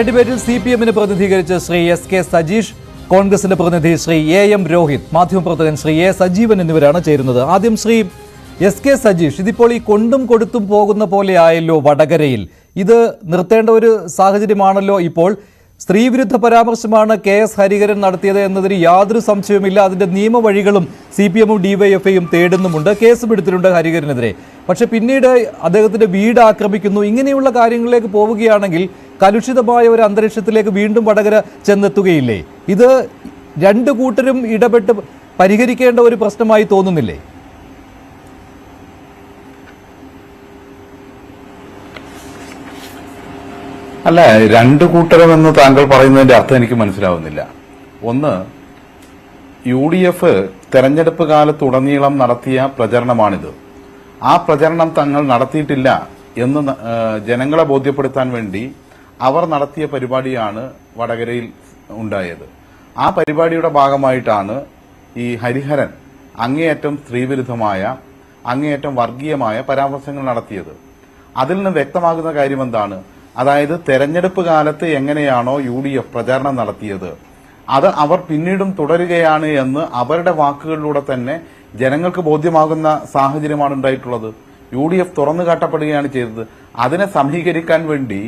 ഡിബേറ്റിൽ CPM-നെ പ്രതിനിധീകരിച്ച് ശ്രീ SK സജീഷ്, കോൺഗ്രസിന്റെ പ്രതിനിധി ശ്രീ AM രോഹിത്, മാധ്യമപ്രവർത്തകൻ ശ്രീ A സജീവൻ എന്നിവരാണ് ചേരുന്നത്. ആദ്യം ശ്രീ SK സജീഷ്, ഇതിപ്പോൾ ഈ കൊണ്ടും കൊടുത്തും പോകുന്ന പോലെ ആയല്ലോ വടകരയിൽ. ഇത് നിർത്തേണ്ട ഒരു സാഹചര്യമാണല്ലോ ഇപ്പോൾ. സ്ത്രീവിരുദ്ധ പരാമർശമാണ് KS ഹരിഹരൻ നടത്തിയത് എന്നതിന് യാതൊരു സംശയവുമില്ല. അതിന്റെ നിയമവഴികളും CPM-ഉം DYFI-യും തേടുന്നുമുണ്ട്. കേസും എടുത്തിട്ടുണ്ട് ഹരിഹരനെതിരെ. പക്ഷെ പിന്നീട് അദ്ദേഹത്തിന്റെ വീട് ആക്രമിക്കുന്നു. ഇങ്ങനെയുള്ള കാര്യങ്ങളിലേക്ക് പോവുകയാണെങ്കിൽ കലുഷിതമായ ഒരു അന്തരീക്ഷത്തിലേക്ക് വീണ്ടും വടകര ചെന്നെത്തുകയില്ലേ? ഇത് രണ്ടു കൂട്ടരും ഇടപെട്ട് പരിഹരിക്കേണ്ട ഒരു പ്രശ്നമായി തോന്നുന്നില്ലേ? അല്ല, രണ്ടു കൂട്ടരുമെന്ന് താങ്കൾ പറയുന്നതിന്റെ അർത്ഥം എനിക്ക് മനസ്സിലാവുന്നില്ല. ഒന്ന്, UDF തെരഞ്ഞെടുപ്പ് കാലത്തുടനീളം നടത്തിയ പ്രചരണമാണിത്. ആ പ്രചരണം തങ്ങൾ നടത്തിയിട്ടില്ല എന്ന് ജനങ്ങളെ ബോധ്യപ്പെടുത്താൻ വേണ്ടി അവർ നടത്തിയ പരിപാടിയാണ് വടകരയിൽ ഉണ്ടായത്. ആ പരിപാടിയുടെ ഭാഗമായിട്ടാണ് ഈ ഹരിഹരൻ അങ്ങേയറ്റം സ്ത്രീവിരുദ്ധമായ, അങ്ങേയറ്റം വർഗീയമായ പരാമർശങ്ങൾ നടത്തിയത്. അതിൽ നിന്ന് വ്യക്തമാകുന്ന കാര്യം എന്താണ്? അതായത് തെരഞ്ഞെടുപ്പ് കാലത്ത് എങ്ങനെയാണോ UDF പ്രചാരണം നടത്തിയത് അത് അവർ പിന്നീടും തുടരുകയാണ് എന്ന് അവരുടെ വാക്കുകളിലൂടെ തന്നെ ജനങ്ങൾക്ക് ബോധ്യമാകുന്ന സാഹചര്യമാണ് ഉണ്ടായിട്ടുള്ളത്. UDF തുറന്നു കാട്ടപ്പെടുകയാണ് ചെയ്തത്. അതിനെ സമീകരിക്കാൻ വേണ്ടി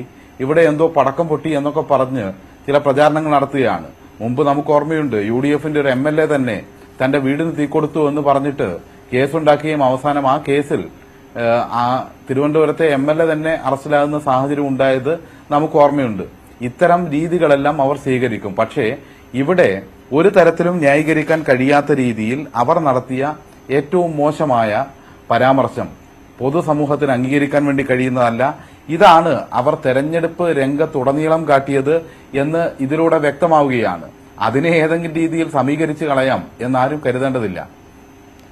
ഇവിടെ എന്തോ പടക്കം പൊട്ടി എന്നൊക്കെ പറഞ്ഞ് ചില പ്രചാരണങ്ങൾ നടത്തുകയാണ്. മുമ്പ് നമുക്ക് ഓർമ്മയുണ്ട്, UDF-ന്റെ ഒരു MLA തന്നെ തന്റെ വീടിന് തീക്കൊടുത്തു എന്ന് പറഞ്ഞിട്ട് കേസുണ്ടാക്കുകയും അവസാനം ആ കേസിൽ ആ തിരുവനന്തപുരത്തെ MLA തന്നെ അറസ്റ്റിലാകുന്ന സാഹചര്യം ഉണ്ടായത് നമുക്ക് ഓർമ്മയുണ്ട്. ഇത്തരം രീതികളെല്ലാം അവർ സ്വീകരിക്കും. പക്ഷേ ഇവിടെ ഒരു തരത്തിലും ന്യായീകരിക്കാൻ കഴിയാത്ത രീതിയിൽ അവർ നടത്തിയ ഏറ്റവും മോശമായ പരാമർശം പൊതുസമൂഹത്തിന് അംഗീകരിക്കാൻ വേണ്ടി കഴിയുന്നതല്ല. ഇതാണ് അവർ തെരഞ്ഞെടുപ്പ് രംഗത്തുടനീളം കാട്ടിയത് എന്ന് ഇതിലൂടെ വ്യക്തമാവുകയാണ്. അതിനെ ഏതെങ്കിലും രീതിയിൽ സമീകരിച്ച് കളയാം എന്നാരും കരുതേണ്ടതില്ല.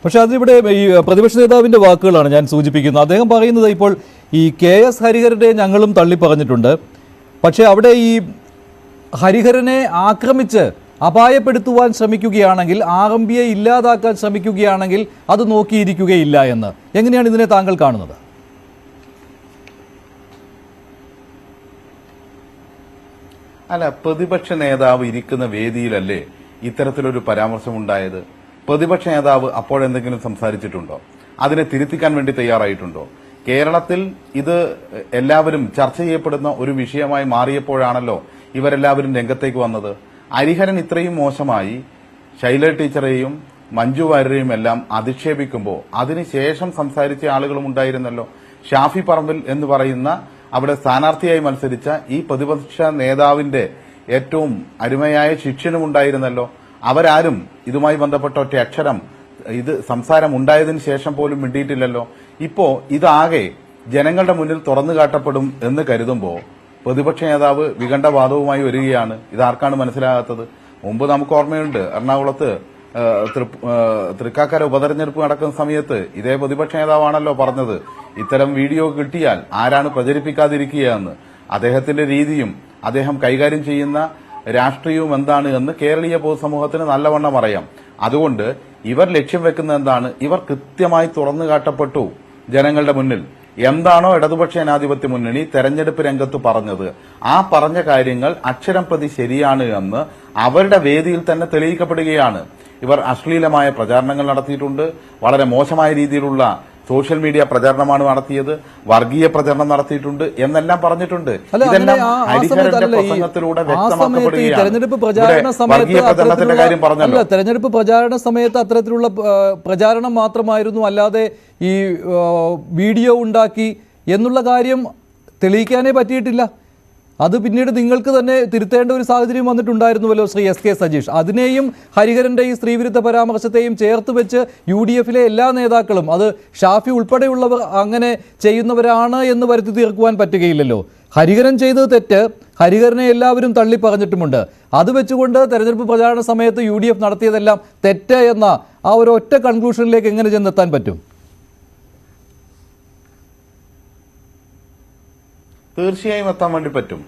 പക്ഷെ അതിവിടെ ഈ പ്രതിപക്ഷ നേതാവിന്റെ വാക്കുകളാണ് ഞാൻ സൂചിപ്പിക്കുന്നത്. അദ്ദേഹം പറയുന്നത് ഇപ്പോൾ ഈ KS ഹരിഹരനെ ഞങ്ങളും തള്ളി പറഞ്ഞിട്ടുണ്ട്. പക്ഷെ അവിടെ ഈ ഹരിഹരനെ ആക്രമിച്ച് അപായപ്പെടുത്തുവാൻ ശ്രമിക്കുകയാണെങ്കിൽ, RMPയെ ഇല്ലാതാക്കാൻ ശ്രമിക്കുകയാണെങ്കിൽ അത് നോക്കിയിരിക്കുകയില്ല എന്ന്. എങ്ങനെയാണ് ഇതിനെ താങ്കൾ കാണുന്നത്? അല്ല, പ്രതിപക്ഷ നേതാവ് ഇരിക്കുന്ന വേദിയിലല്ലേ ഇത്തരത്തിലൊരു പരാമർശം ഉണ്ടായത്? പ്രതിപക്ഷ നേതാവ് അപ്പോഴെന്തെങ്കിലും സംസാരിച്ചിട്ടുണ്ടോ? അതിനെ തിരുത്തിക്കാൻ വേണ്ടി തയ്യാറായിട്ടുണ്ടോ? കേരളത്തിൽ ഇത് എല്ലാവരും ചർച്ച ചെയ്യപ്പെടുന്ന ഒരു വിഷയമായി മാറിയപ്പോഴാണല്ലോ ഇവരെല്ലാവരും രംഗത്തേക്ക് വന്നത്. ഹരിഹരൻ ഇത്രയും മോശമായി ശൈല ടീച്ചറെയും മഞ്ജു വാര്യരെയും എല്ലാം അധിക്ഷേപിക്കുമ്പോൾ അതിനുശേഷം സംസാരിച്ച ആളുകളും ഉണ്ടായിരുന്നല്ലോ. ഷാഫി പറമ്പിൽ എന്ന് പറയുന്ന അവിടെ സ്ഥാനാർത്ഥിയായി മത്സരിച്ച ഈ പ്രതിപക്ഷ നേതാവിന്റെ ഏറ്റവും അരുമയായ ശിഷ്യനും ഉണ്ടായിരുന്നല്ലോ. അവരാരും ഇതുമായി ബന്ധപ്പെട്ട ഒറ്റ അക്ഷരം ഇത് സംസാരം ഉണ്ടായതിനു ശേഷം പോലും മിണ്ടിയിട്ടില്ലല്ലോ. ഇപ്പോ ഇതാകെ ജനങ്ങളുടെ മുന്നിൽ തുറന്നു കാട്ടപ്പെടും എന്ന് കരുതുമ്പോൾ പ്രതിപക്ഷ നേതാവ് വിഖണ്ഡവാദവുമായി വരികയാണ്. ഇതാർക്കാണ് മനസ്സിലാകാത്തത്? മുമ്പ് നമുക്ക് ഓർമ്മയുണ്ട്, എറണാകുളത്ത് തൃക്കാക്കര ഉപതെരഞ്ഞെടുപ്പ് നടക്കുന്ന സമയത്ത് ഇതേ പ്രതിപക്ഷ നേതാവാണല്ലോ പറഞ്ഞത്, ഇത്തരം വീഡിയോ കിട്ടിയാൽ ആരാണ് പ്രചരിപ്പിക്കാതിരിക്കുക എന്ന്. അദ്ദേഹത്തിന്റെ രീതിയും അദ്ദേഹം കൈകാര്യം ചെയ്യുന്ന രാഷ്ട്രീയവും എന്താണ് എന്ന് കേരളീയ പൊതുസമൂഹത്തിന് നല്ലവണ്ണം അറിയാം. അതുകൊണ്ട് ഇവർ ലക്ഷ്യം വെക്കുന്ന എന്താണ്? ഇവർ കൃത്യമായി തുറന്നു കാട്ടപ്പെട്ടു ജനങ്ങളുടെ മുന്നിൽ. എന്താണോ ഇടതുപക്ഷ ജനാധിപത്യ മുന്നണി തെരഞ്ഞെടുപ്പ് രംഗത്ത് പറഞ്ഞത്, ആ പറഞ്ഞ കാര്യങ്ങൾ അക്ഷരം പ്രതി ശരിയാണ് എന്ന് അവരുടെ വേദിയിൽ തന്നെ തെളിയിക്കപ്പെടുകയാണ്. ഇവർ അശ്ലീലമായ പ്രചാരണങ്ങൾ നടത്തിയിട്ടുണ്ട്. വളരെ മോശമായ രീതിയിലുള്ള സോഷ്യൽ മീഡിയ പ്രചാരണമാണ് നടത്തിയത്, വർഗീയ പ്രചരണം നടത്തിയിട്ടുണ്ട് എന്നെല്ലാം പറഞ്ഞിട്ടുണ്ട്. ഇതെല്ലാം ഹരിഹരന്റെ പ്രസംഗത്തിലൂടെ വ്യക്തമാക്കപ്പെടുകയാണ്. തെരഞ്ഞെടുപ്പ് പ്രചാരണ സമയത്ത് അത്തരത്തിലുള്ള പ്രചാരണം മാത്രമായിരുന്നു, അല്ലാതെ ഈ വീഡിയോ ഉണ്ടാക്കി എന്നുള്ള കാര്യം തെളിയിക്കാനേ പറ്റിയിട്ടില്ല. അത് പിന്നീട് നിങ്ങൾക്ക് തന്നെ തിരുത്തേണ്ട ഒരു സാഹചര്യം വന്നിട്ടുണ്ടായിരുന്നുവല്ലോ ശ്രീ SK സജീഷ്. അതിനെയും ഹരിഹരന്റെ ഈ സ്ത്രീവിരുദ്ധ പരാമർശത്തെയും ചേർത്ത് വെച്ച് UDF-ലെ എല്ലാ നേതാക്കളും, അത് ഷാഫി ഉൾപ്പെടെയുള്ളവർ അങ്ങനെ ചെയ്യുന്നവരാണ് എന്ന് വരുത്തി തീർക്കുവാൻ പറ്റുകയില്ലല്ലോ. ഹരിഹരൻ ചെയ്തത് തെറ്റ്, ഹരിഹരനെ എല്ലാവരും തള്ളി പറഞ്ഞിട്ടുമുണ്ട്. അത് വെച്ചുകൊണ്ട് തെരഞ്ഞെടുപ്പ് പ്രചാരണ സമയത്ത് UDF നടത്തിയതെല്ലാം തെറ്റ് എന്ന ആ ഒരു ഒറ്റ കൺക്ലൂഷനിലേക്ക് എങ്ങനെ ചെന്നെത്താൻ പറ്റും? തീർച്ചയായും എത്താൻ വേണ്ടി പറ്റും.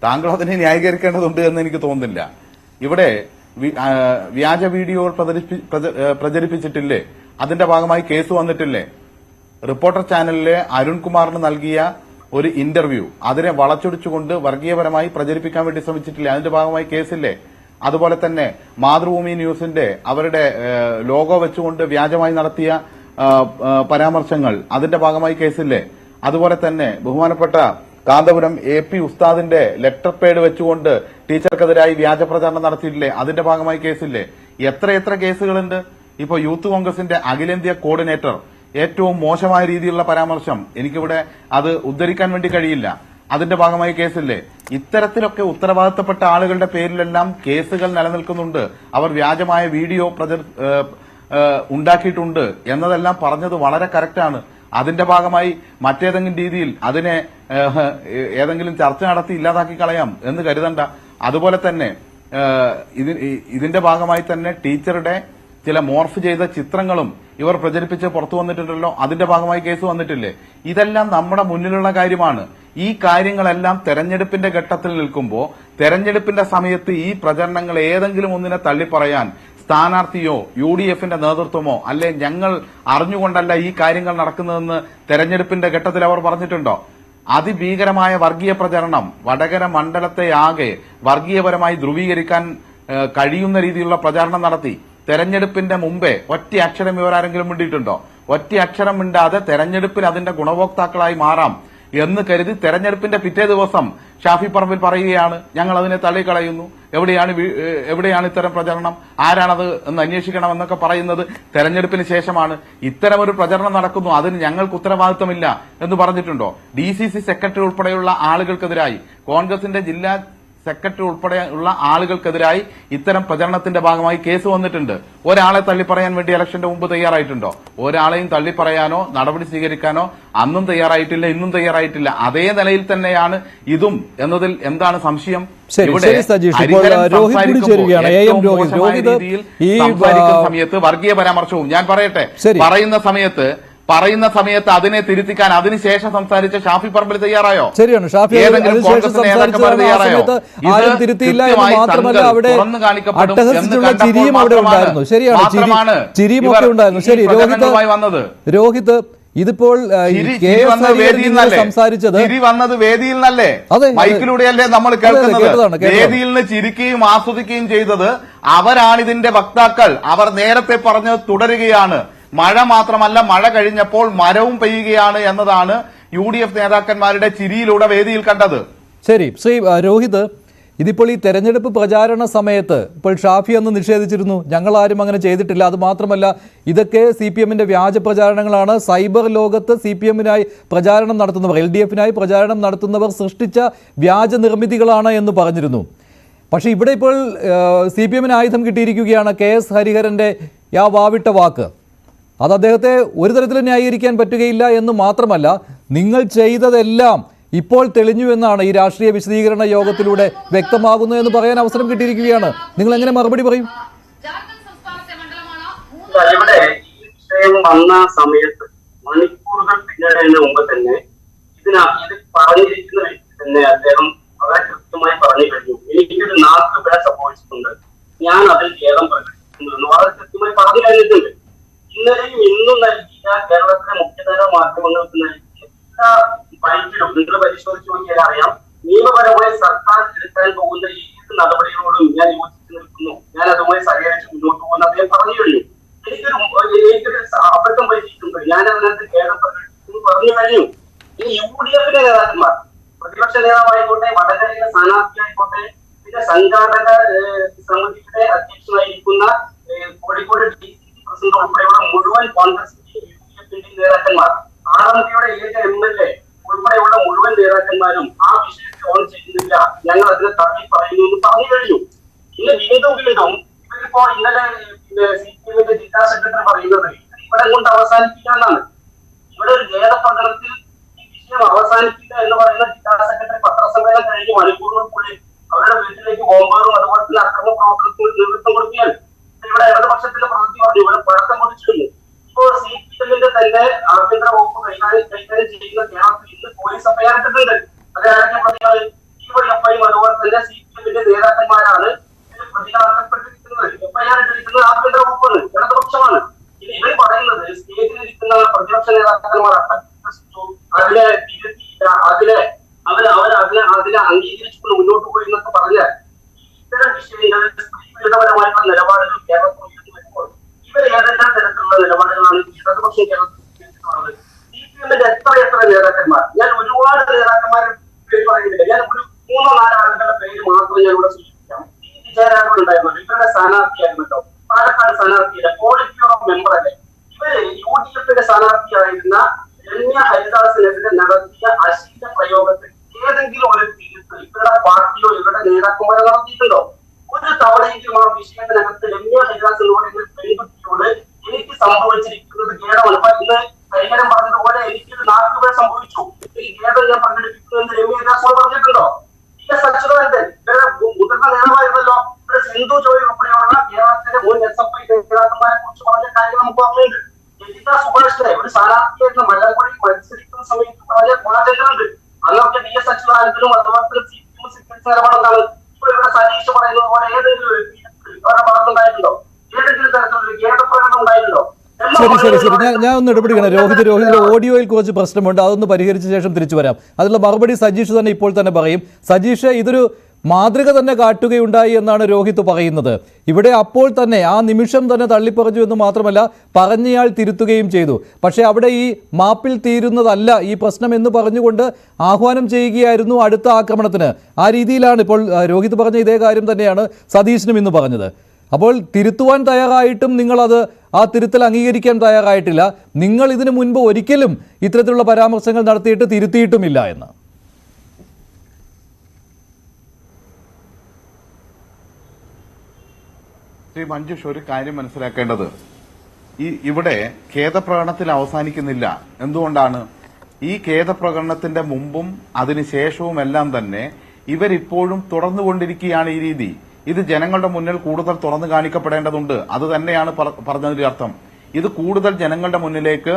താങ്കൾ അതിനെ ന്യായീകരിക്കേണ്ടതുണ്ട് എന്ന് എനിക്ക് തോന്നുന്നില്ല. ഇവിടെ വ്യാജ വീഡിയോകൾ പ്രചരിപ്പിച്ചിട്ടില്ലേ? അതിന്റെ ഭാഗമായി കേസ് വന്നിട്ടില്ലേ? റിപ്പോർട്ടർ ചാനലിലെ അരുൺകുമാറിന് നൽകിയ ഒരു ഇന്റർവ്യൂ അതിനെ വളച്ചൊടിച്ചുകൊണ്ട് വർഗീയപരമായി പ്രചരിപ്പിക്കാൻ വേണ്ടി ശ്രമിച്ചിട്ടില്ലേ? അതിന്റെ ഭാഗമായി കേസില്ലേ? അതുപോലെ തന്നെ മാതൃഭൂമി ന്യൂസിന്റെ അവരുടെ ലോഗോ വെച്ചുകൊണ്ട് വ്യാജമായി നടത്തിയ പരാമർശങ്ങൾ അതിന്റെ ഭാഗമായി കേസില്ലേ? അതുപോലെ തന്നെ ബഹുമാനപ്പെട്ട കാന്തപുരം AP ഉസ്താദിന്റെ ലെറ്റർ പേഡ് വെച്ചുകൊണ്ട് ടീച്ചർക്കെതിരായി വ്യാജ പ്രചാരണം നടത്തിയിട്ടില്ലേ? അതിന്റെ ഭാഗമായി കേസില്ലേ? എത്ര കേസുകളുണ്ട്? ഇപ്പോ യൂത്ത് കോൺഗ്രസിന്റെ അഖിലേന്ത്യാ കോർഡിനേറ്റർ ഏറ്റവും മോശമായ രീതിയിലുള്ള പരാമർശം, എനിക്കിവിടെ അത് ഉദ്ധരിക്കാൻ വേണ്ടി കഴിയില്ല, അതിന്റെ ഭാഗമായി കേസില്ലേ? ഇത്തരത്തിലൊക്കെ ഉത്തരവാദിത്തപ്പെട്ട ആളുകളുടെ പേരിലെല്ലാം കേസുകൾ നിലനിൽക്കുന്നുണ്ട്. അവർ വ്യാജമായ വീഡിയോ ഉണ്ടാക്കിയിട്ടുണ്ട് എന്നതെല്ലാം പറഞ്ഞത് വളരെ കറക്റ്റാണ്. അതിന്റെ ഭാഗമായി മറ്റേതെങ്കിലും രീതിയിൽ അതിനെ ഏതെങ്കിലും ചർച്ച നടത്തി ഇല്ലാതാക്കി കളയാം എന്ന് കരുതണ്ട. അതുപോലെ തന്നെ ഇതിന്റെ ഭാഗമായി തന്നെ ടീച്ചറുടെ ചില മോർഫ് ചെയ്ത ചിത്രങ്ങളും ഇവർ പ്രചരിപ്പിച്ച് പുറത്തു വന്നിട്ടുണ്ടല്ലോ, അതിന്റെ ഭാഗമായി കേസ് വന്നിട്ടില്ലേ? ഇതെല്ലാം നമ്മുടെ മുന്നിലുള്ള കാര്യമാണ്. ഈ കാര്യങ്ങളെല്ലാം തെരഞ്ഞെടുപ്പിന്റെ ഘട്ടത്തിൽ നിൽക്കുമ്പോൾ തെരഞ്ഞെടുപ്പിന്റെ സമയത്ത് ഈ പ്രചരണങ്ങൾ ഏതെങ്കിലും ഒന്നിനെ തള്ളിപ്പറയാൻ സ്ഥാനാർത്ഥിയോ UDFന്റെ നേതൃത്വമോ അല്ലെ ഞങ്ങൾ അറിഞ്ഞുകൊണ്ടല്ല ഈ കാര്യങ്ങൾ നടക്കുന്നതെന്ന് തെരഞ്ഞെടുപ്പിന്റെ ഘട്ടത്തിൽ അവർ പറഞ്ഞിട്ടുണ്ടോ? അതിഭീകരമായ വർഗീയ പ്രചരണം വടകര മണ്ഡലത്തെ ആകെ വർഗീയപരമായി ധ്രുവീകരിക്കാൻ കഴിയുന്ന രീതിയിലുള്ള പ്രചാരണം നടത്തി. തെരഞ്ഞെടുപ്പിന്റെ മുമ്പേ ഒറ്റ അക്ഷരം ഇവരാരെങ്കിലും മിണ്ടിയിട്ടുണ്ടോ? ഒറ്റ അക്ഷരം മിണ്ടാതെ തെരഞ്ഞെടുപ്പിൽ അതിന്റെ ഗുണഭോക്താക്കളായി മാറാം എന്ന് കരുതി തെരഞ്ഞെടുപ്പിന്റെ പിറ്റേ ദിവസം ഷാഫി പറമ്പിൽ പറയുകയാണ് ഞങ്ങൾ അതിനെ തള്ളിക്കളയുന്നു, എവിടെയാണ് ഇത്തരം പ്രചരണം, ആരാണത് എന്ന് അന്വേഷിക്കണം എന്നൊക്കെ പറയുന്നത് തെരഞ്ഞെടുപ്പിന് ശേഷമാണ്. ഇത്തരമൊരു പ്രചരണം നടക്കുന്നു, അതിന് ഞങ്ങൾക്ക് ഉത്തരവാദിത്തമില്ല എന്ന് പറഞ്ഞിട്ടുണ്ടോ? DCC സെക്രട്ടറി ഉൾപ്പെടെയുള്ള ആളുകൾക്കെതിരായി, കോൺഗ്രസിന്റെ ജില്ലാ സെക്രട്ടറി ഉൾപ്പെടെയുള്ള ആളുകൾക്കെതിരായി ഇത്തരം പ്രചരണത്തിന്റെ ഭാഗമായി കേസ് വന്നിട്ടുണ്ട്. ഒരാളെ തള്ളിപ്പറയാൻ വേണ്ടി ഇലക്ഷന്റെ മുമ്പ് തയ്യാറായിട്ടുണ്ടോ? ഒരാളെയും തള്ളിപ്പറയാനോ നടപടി സ്വീകരിക്കാനോ അന്നും തയ്യാറായിട്ടില്ല, ഇന്നും തയ്യാറായിട്ടില്ല. അതേ നിലയിൽ തന്നെയാണ് ഇതും എന്നതിൽ എന്താണ് സംശയം? സമയത്ത് വർഗീയ പരാമർശവും ഞാൻ പറയട്ടെ, പറയുന്ന സമയത്ത് അതിനെ തിരുത്തിക്കാൻ അതിനുശേഷം സംസാരിച്ച ഷാഫി പറമ്പിൽ തയ്യാറായോ? ശരിയാണ്, ഷാഫി രോഹിത് ഇതിപ്പോൾ സംസാരിച്ചത് വന്നത് വേദിയിൽ നിന്നല്ലേ, മൈക്കിലൂടെയല്ലേ നമ്മൾ കേൾക്കുന്നത്? വേദിയിൽ നിന്ന് ചിരിക്കുകയും ആസ്വദിക്കുകയും ചെയ്തത് അവരാണിതിന്റെ വക്താക്കൾ. അവർ നേരത്തെ പറഞ്ഞത് തുടരുകയാണ്. മഴ മാത്രമല്ല, മഴ കഴിഞ്ഞപ്പോൾ മരവും പെയ്യുകയാണ് എന്നതാണ് UDF നേതാക്കന്മാരുടെ ചിരിയിലൂടെ വേദിയിൽ കണ്ടത്. ശരി, ശ്രീ രോഹിത്, ഇതിപ്പോൾ ഈ തെരഞ്ഞെടുപ്പ് പ്രചാരണ സമയത്ത് ഇപ്പോൾ ഷാഫി അന്ന് നിഷേധിച്ചിരുന്നു, ഞങ്ങളാരും അങ്ങനെ ചെയ്തിട്ടില്ല. അത് മാത്രമല്ല, ഇതൊക്കെ CPMന്റെ വ്യാജ പ്രചാരണങ്ങളാണ്, സൈബർ ലോകത്ത് CPMനായി പ്രചാരണം നടത്തുന്നവർ, LDFനായി പ്രചാരണം നടത്തുന്നവർ സൃഷ്ടിച്ച വ്യാജ നിർമ്മിതികളാണ് എന്ന് പറഞ്ഞിരുന്നു. പക്ഷേ ഇവിടെ ഇപ്പോൾ CPMന് ആയുധം കിട്ടിയിരിക്കുകയാണ്. KS ഹരിഹരന്റെ ആ വാവിട്ട വാക്ക്, അത് അദ്ദേഹത്തെ ഒരു തരത്തിലും ന്യായീകരിക്കാൻ പറ്റുകയില്ല എന്ന് മാത്രമല്ല, നിങ്ങൾ ചെയ്തതെല്ലാം ഇപ്പോൾ തെളിഞ്ഞു എന്നാണ് ഈ രാഷ്ട്രീയ വിശദീകരണ യോഗത്തിലൂടെ വ്യക്തമാകുന്നു എന്ന് പറയാൻ അവസരം കിട്ടിയിരിക്കുകയാണ്. നിങ്ങൾ എങ്ങനെ മറുപടി പറയും? ഇവിടെ ഈ വിഷയം വന്ന സമയത്ത് മണിക്കൂറുകൾ പിന്നീട് മുമ്പ് തന്നെ ഇത് പറഞ്ഞിരിക്കുന്ന വ്യക്തി തന്നെ അദ്ദേഹം വളരെ കൃത്യമായി പറഞ്ഞു കഴിഞ്ഞു, എനിക്കൊരു നാട്ടുപിഴ സംഭവിച്ചിട്ടുണ്ട്, ഞാൻ അതിൽ ഖേദം പ്രകടിപ്പിക്കുന്നു വളരെ കൃത്യമായി പറഞ്ഞു കഴിഞ്ഞിട്ടുണ്ട്. ഇന്നലെയും ഇന്നും നൽകിയ കേരളത്തിലെ മുഖ്യധാര മാധ്യമങ്ങൾക്ക് നൽകിയ എല്ലാ ബൈറ്റിലും നിങ്ങൾ പരിശോധിച്ച് നോക്കിയാൽ അറിയാം, നിയമപരമായി സർക്കാർ എടുക്കാൻ പോകുന്ന ഏത് നടപടികളോടും ഞാൻ യോജിച്ച് നിൽക്കുന്നു, ഞാൻ അതുമായി സഹകരിച്ച് മുന്നോട്ട് പോകുന്ന അദ്ദേഹം പറഞ്ഞു കഴിഞ്ഞു. എനിക്കൊരു അബദ്ധം പറ്റിയിട്ടുണ്ട്, ഞാൻ അതിനകത്ത് ഖേദം പ്രകടിപ്പിക്കുന്നു പറഞ്ഞു കഴിഞ്ഞു. ഇനി UDFന്റെ നേതാക്കന്മാർ, പ്രതിപക്ഷ നേതാവായിക്കോട്ടെ, വടകരയിലെ സ്ഥാനാർത്ഥിയായിക്കോട്ടെ, പിന്നെ സംഘാടക സമിതിയുടെ അധ്യക്ഷനായിരിക്കുന്ന കോഴിക്കോട് പ്രസിഡന്റ് ഉൾപ്പെടെയുള്ള മുഴുവൻ കോൺഗ്രസിന്റെയും UDFന്റെയും നേതാക്കന്മാർ, ആറാംതിയുടെ ഏക MLA ഉൾപ്പെടെയുള്ള മുഴുവൻ നേതാക്കന്മാരും ആ വിഷയത്തെ ഓൺ ചെയ്യുന്നില്ല, ഞങ്ങൾ അതിനെ തള്ളി പറയുന്നു എന്ന് പറഞ്ഞു കഴിഞ്ഞു. ഇന്ന് വീണ്ടും ഇവരിപ്പോ ഇന്നലെ CPMന്റെ ജില്ലാ സെക്രട്ടറി പറയുന്നത് ഇവിടെ കൊണ്ട് അവസാനിപ്പിക്കാന്നാണ്. ഇവിടെ ഒരു ഖേദപ്രകടനത്തിൽ ഈ വിഷയം അവസാനിപ്പിക്കുക എന്ന് പറയുന്ന ജില്ലാ സെക്രട്ടറി പത്രസമ്മേളനം കഴിഞ്ഞ് മണിക്കൂറുകൾക്കുള്ളിൽ അവരുടെ വീട്ടിലേക്ക് ബോംബുകളും അതുപോലെ തന്നെ അക്രമ പ്രവർത്തനത്തിന് നേതൃത്വം കൊടുക്കുകയാണ്. ഇവിടെ ഇടതുപക്ഷത്തിന്റെ പ്രവൃത്തി പറഞ്ഞു, ഇവിടെ പഴക്കം പൊടിച്ചിരുന്നു. ഇപ്പോൾ CPMന്റെ തന്നെ ആഭ്യന്തര വകുപ്പ് കൈകാര്യം ചെയ്യുന്ന കേരളത്തിൽ ഇന്ന് പോലീസ് എഫ്ഐആർ ഇട്ടിട്ടുണ്ട്. അതായത് പ്രതികൾ DYFIയും അതുപോലെ തന്നെ CPMന്റെ നേതാക്കന്മാരാണ് പ്രതികളാക്കപ്പെട്ടിരിക്കുന്നത്. എഫ്ഐആർ ഇട്ടിരിക്കുന്നത് ആഭ്യന്തര വകുപ്പാണ്, ഇടതുപക്ഷമാണ്. ഇത് ഇവർ പറയുന്നത് സ്റ്റേജിലിരിക്കുന്ന പ്രതിപക്ഷ നേതാക്കന്മാർ അതിനെ തിരുത്തിയില്ല, അതിനെ നിലപാടിനെ അംഗീകരിച്ചുകൊണ്ട് മുന്നോട്ട് പോയി എന്നൊക്കെ പറഞ്ഞാൽ ഇത്തരം വിഷയങ്ങളിൽ സ്ത്രീവിരുദ്ധപരമായിട്ടുള്ള നിലപാടുകൾ കേരളത്തിൽ ഉയർന്നു വരുമ്പോൾ ഇവർ ഏതെല്ലാം തരത്തിലുള്ള നിലപാടുകളാണ് ഇടതുപക്ഷം കേരളത്തിൽ സ്വീകരിച്ചിട്ടുള്ളത്? CPM-ന്റെ എത്ര നേതാക്കന്മാർ, ഞാൻ ഒരുപാട് നേതാക്കന്മാരുടെ പേര് പറയുന്നില്ല, ഞാൻ ഒരു 3-4 ആളുകളുടെ പേര് മാത്രം ഞാൻ ഇവിടെ സൂചിപ്പിക്കാം. വിജയരാഘവൻ ഉണ്ടായിരുന്നല്ലോ, ഇവരുടെ സ്ഥാനാർത്ഥിയായിരുന്നല്ലോ, പാലക്കാട് സ്ഥാനാർത്ഥിയില്ല, ക്വാളിറ്റി ഓഫ് മെമ്പർ അല്ലേ. ഇവര് UDF-ന്റെ സ്ഥാനാർത്ഥിയായിരുന്ന രമ്യ ഹരിദാസിനെതിരെ നടത്തിയ അശ്ലീല പ്രയോഗത്തിൽ ഏതെങ്കിലും ഒരു തീർപ്പ് ഇവരുടെ പാർട്ടിയോ ഇവരുടെ നേതാക്കന്മാരോ നടത്തിയിട്ടുണ്ടോ? ഒരു തവണയെങ്കിലും ആ വിഷയത്തിനകത്ത് രമ്യ ഹരിദാസിനോട് പെൺകുട്ടിയോട് എനിക്ക് സംഭവിച്ചിരിക്കുന്നത് ഖേദമാണ്. അപ്പൊ ഇന്ന് ഹരിഹരൻ പറഞ്ഞതുപോലെ എനിക്കൊരു നാട്ടുപേർ സംഭവിച്ചു, ഈ ഖേദം ഞാൻ പ്രകടിപ്പിക്കുമെന്ന് രമ്യ ഹരിദാസിനോട് പറഞ്ഞിട്ടുണ്ടോ? TS അച്യുതാനന്ദൻ ഇവരുടെ മുതിർന്ന നേതാവായിരുന്നല്ലോ, ഇവിടെ സിന്ധു ജോയ് ഉൾപ്പെടെയുള്ള കേരളത്തിലെ മുൻ SFI നേതാക്കന്മാരെ കുറിച്ച് പറഞ്ഞ കാര്യം നമുക്ക് ഓർമ്മയുണ്ട്. ലളിത സുഭാഷിനെ ഒരു സ്ഥാനാർത്ഥിയായിരുന്ന മലമ്പുഴയിൽ മത്സരിക്കുന്ന സമയത്ത് പറഞ്ഞ വാചകങ്ങളുണ്ട്. അന്നൊക്കെ TS അച്യുതാനന്ദനും അതുപോലെ CPM സെക്രട്ടറി നിലപാടെന്താണ്? ഇപ്പൊ ഇവിടെ സതീഷ് പറയുന്നത് പോലെ ഏതെങ്കിലും ഒരു അവരുടെ ഭാഗത്തുണ്ടായിട്ടുണ്ടോ? ഏതെങ്കിലും തരത്തിലൊരു ഖേദപ്രകടനം ഉണ്ടായിട്ടുണ്ടോ? ശരി ഞാൻ ഒന്ന് ഇടപെടുകയാണ്. രോഹിതിന്റെ ഓഡിയോയിൽ കുറച്ച് പ്രശ്നമുണ്ട്, അതൊന്ന് പരിഹരിച്ച ശേഷം തിരിച്ചു വരാം. അതിനുള്ള മറുപടി സജീഷ് തന്നെ ഇപ്പോൾ തന്നെ പറയും. സജീഷ്, ഇതൊരു മാതൃക തന്നെ കാട്ടുകയുണ്ടായി എന്നാണ് രോഹിത് പറയുന്നത്. ഇവിടെ അപ്പോൾ തന്നെ ആ നിമിഷം തന്നെ തള്ളിപ്പറഞ്ഞു എന്ന് മാത്രമല്ല, പറഞ്ഞയാൾ തിരുത്തുകയും ചെയ്തു. പക്ഷേ അവിടെ ഈ മാപ്പിൽ തീരുന്നതല്ല ഈ പ്രശ്നം എന്ന് പറഞ്ഞുകൊണ്ട് ആഹ്വാനം ചെയ്യുകയായിരുന്നു അടുത്ത ആക്രമണത്തിന്. ആ രീതിയിലാണ് ഇപ്പോൾ രോഹിത് പറഞ്ഞ ഇതേ കാര്യം തന്നെയാണ് സതീഷിനും ഇന്ന് പറഞ്ഞത്. അപ്പോൾ തിരുത്തുവാൻ തയ്യാറായിട്ടും നിങ്ങളത് ആ തിരുത്തൽ അംഗീകരിക്കാൻ തയ്യാറായിട്ടില്ല. നിങ്ങൾ ഇതിനു മുൻപ് ഒരിക്കലും ഇത്തരത്തിലുള്ള പരാമർശങ്ങൾ നടത്തിയിട്ട് തിരുത്തിയിട്ടുമില്ല എന്ന്. ശ്രീ മഞ്ജുഷ്, ഒരു കാര്യം മനസ്സിലാക്കേണ്ടത്, ഇവിടെ ഖേദപ്രകടനത്തിൽ അവസാനിക്കുന്നില്ല. എന്തുകൊണ്ടാണ്? ഈ ഖേദപ്രകടനത്തിന്റെ മുമ്പും അതിനുശേഷവും എല്ലാം തന്നെ ഇവരിപ്പോഴും തുടർന്നുകൊണ്ടിരിക്കുകയാണ് ഈ രീതി. ഇത് ജനങ്ങളുടെ മുന്നിൽ കൂടുതൽ തുറന്നു കാണിക്കപ്പെടേണ്ടതുണ്ട്. അത് തന്നെയാണ് പറഞ്ഞതിന്റെ അർത്ഥം. ഇത് കൂടുതൽ ജനങ്ങളുടെ മുന്നിലേക്ക്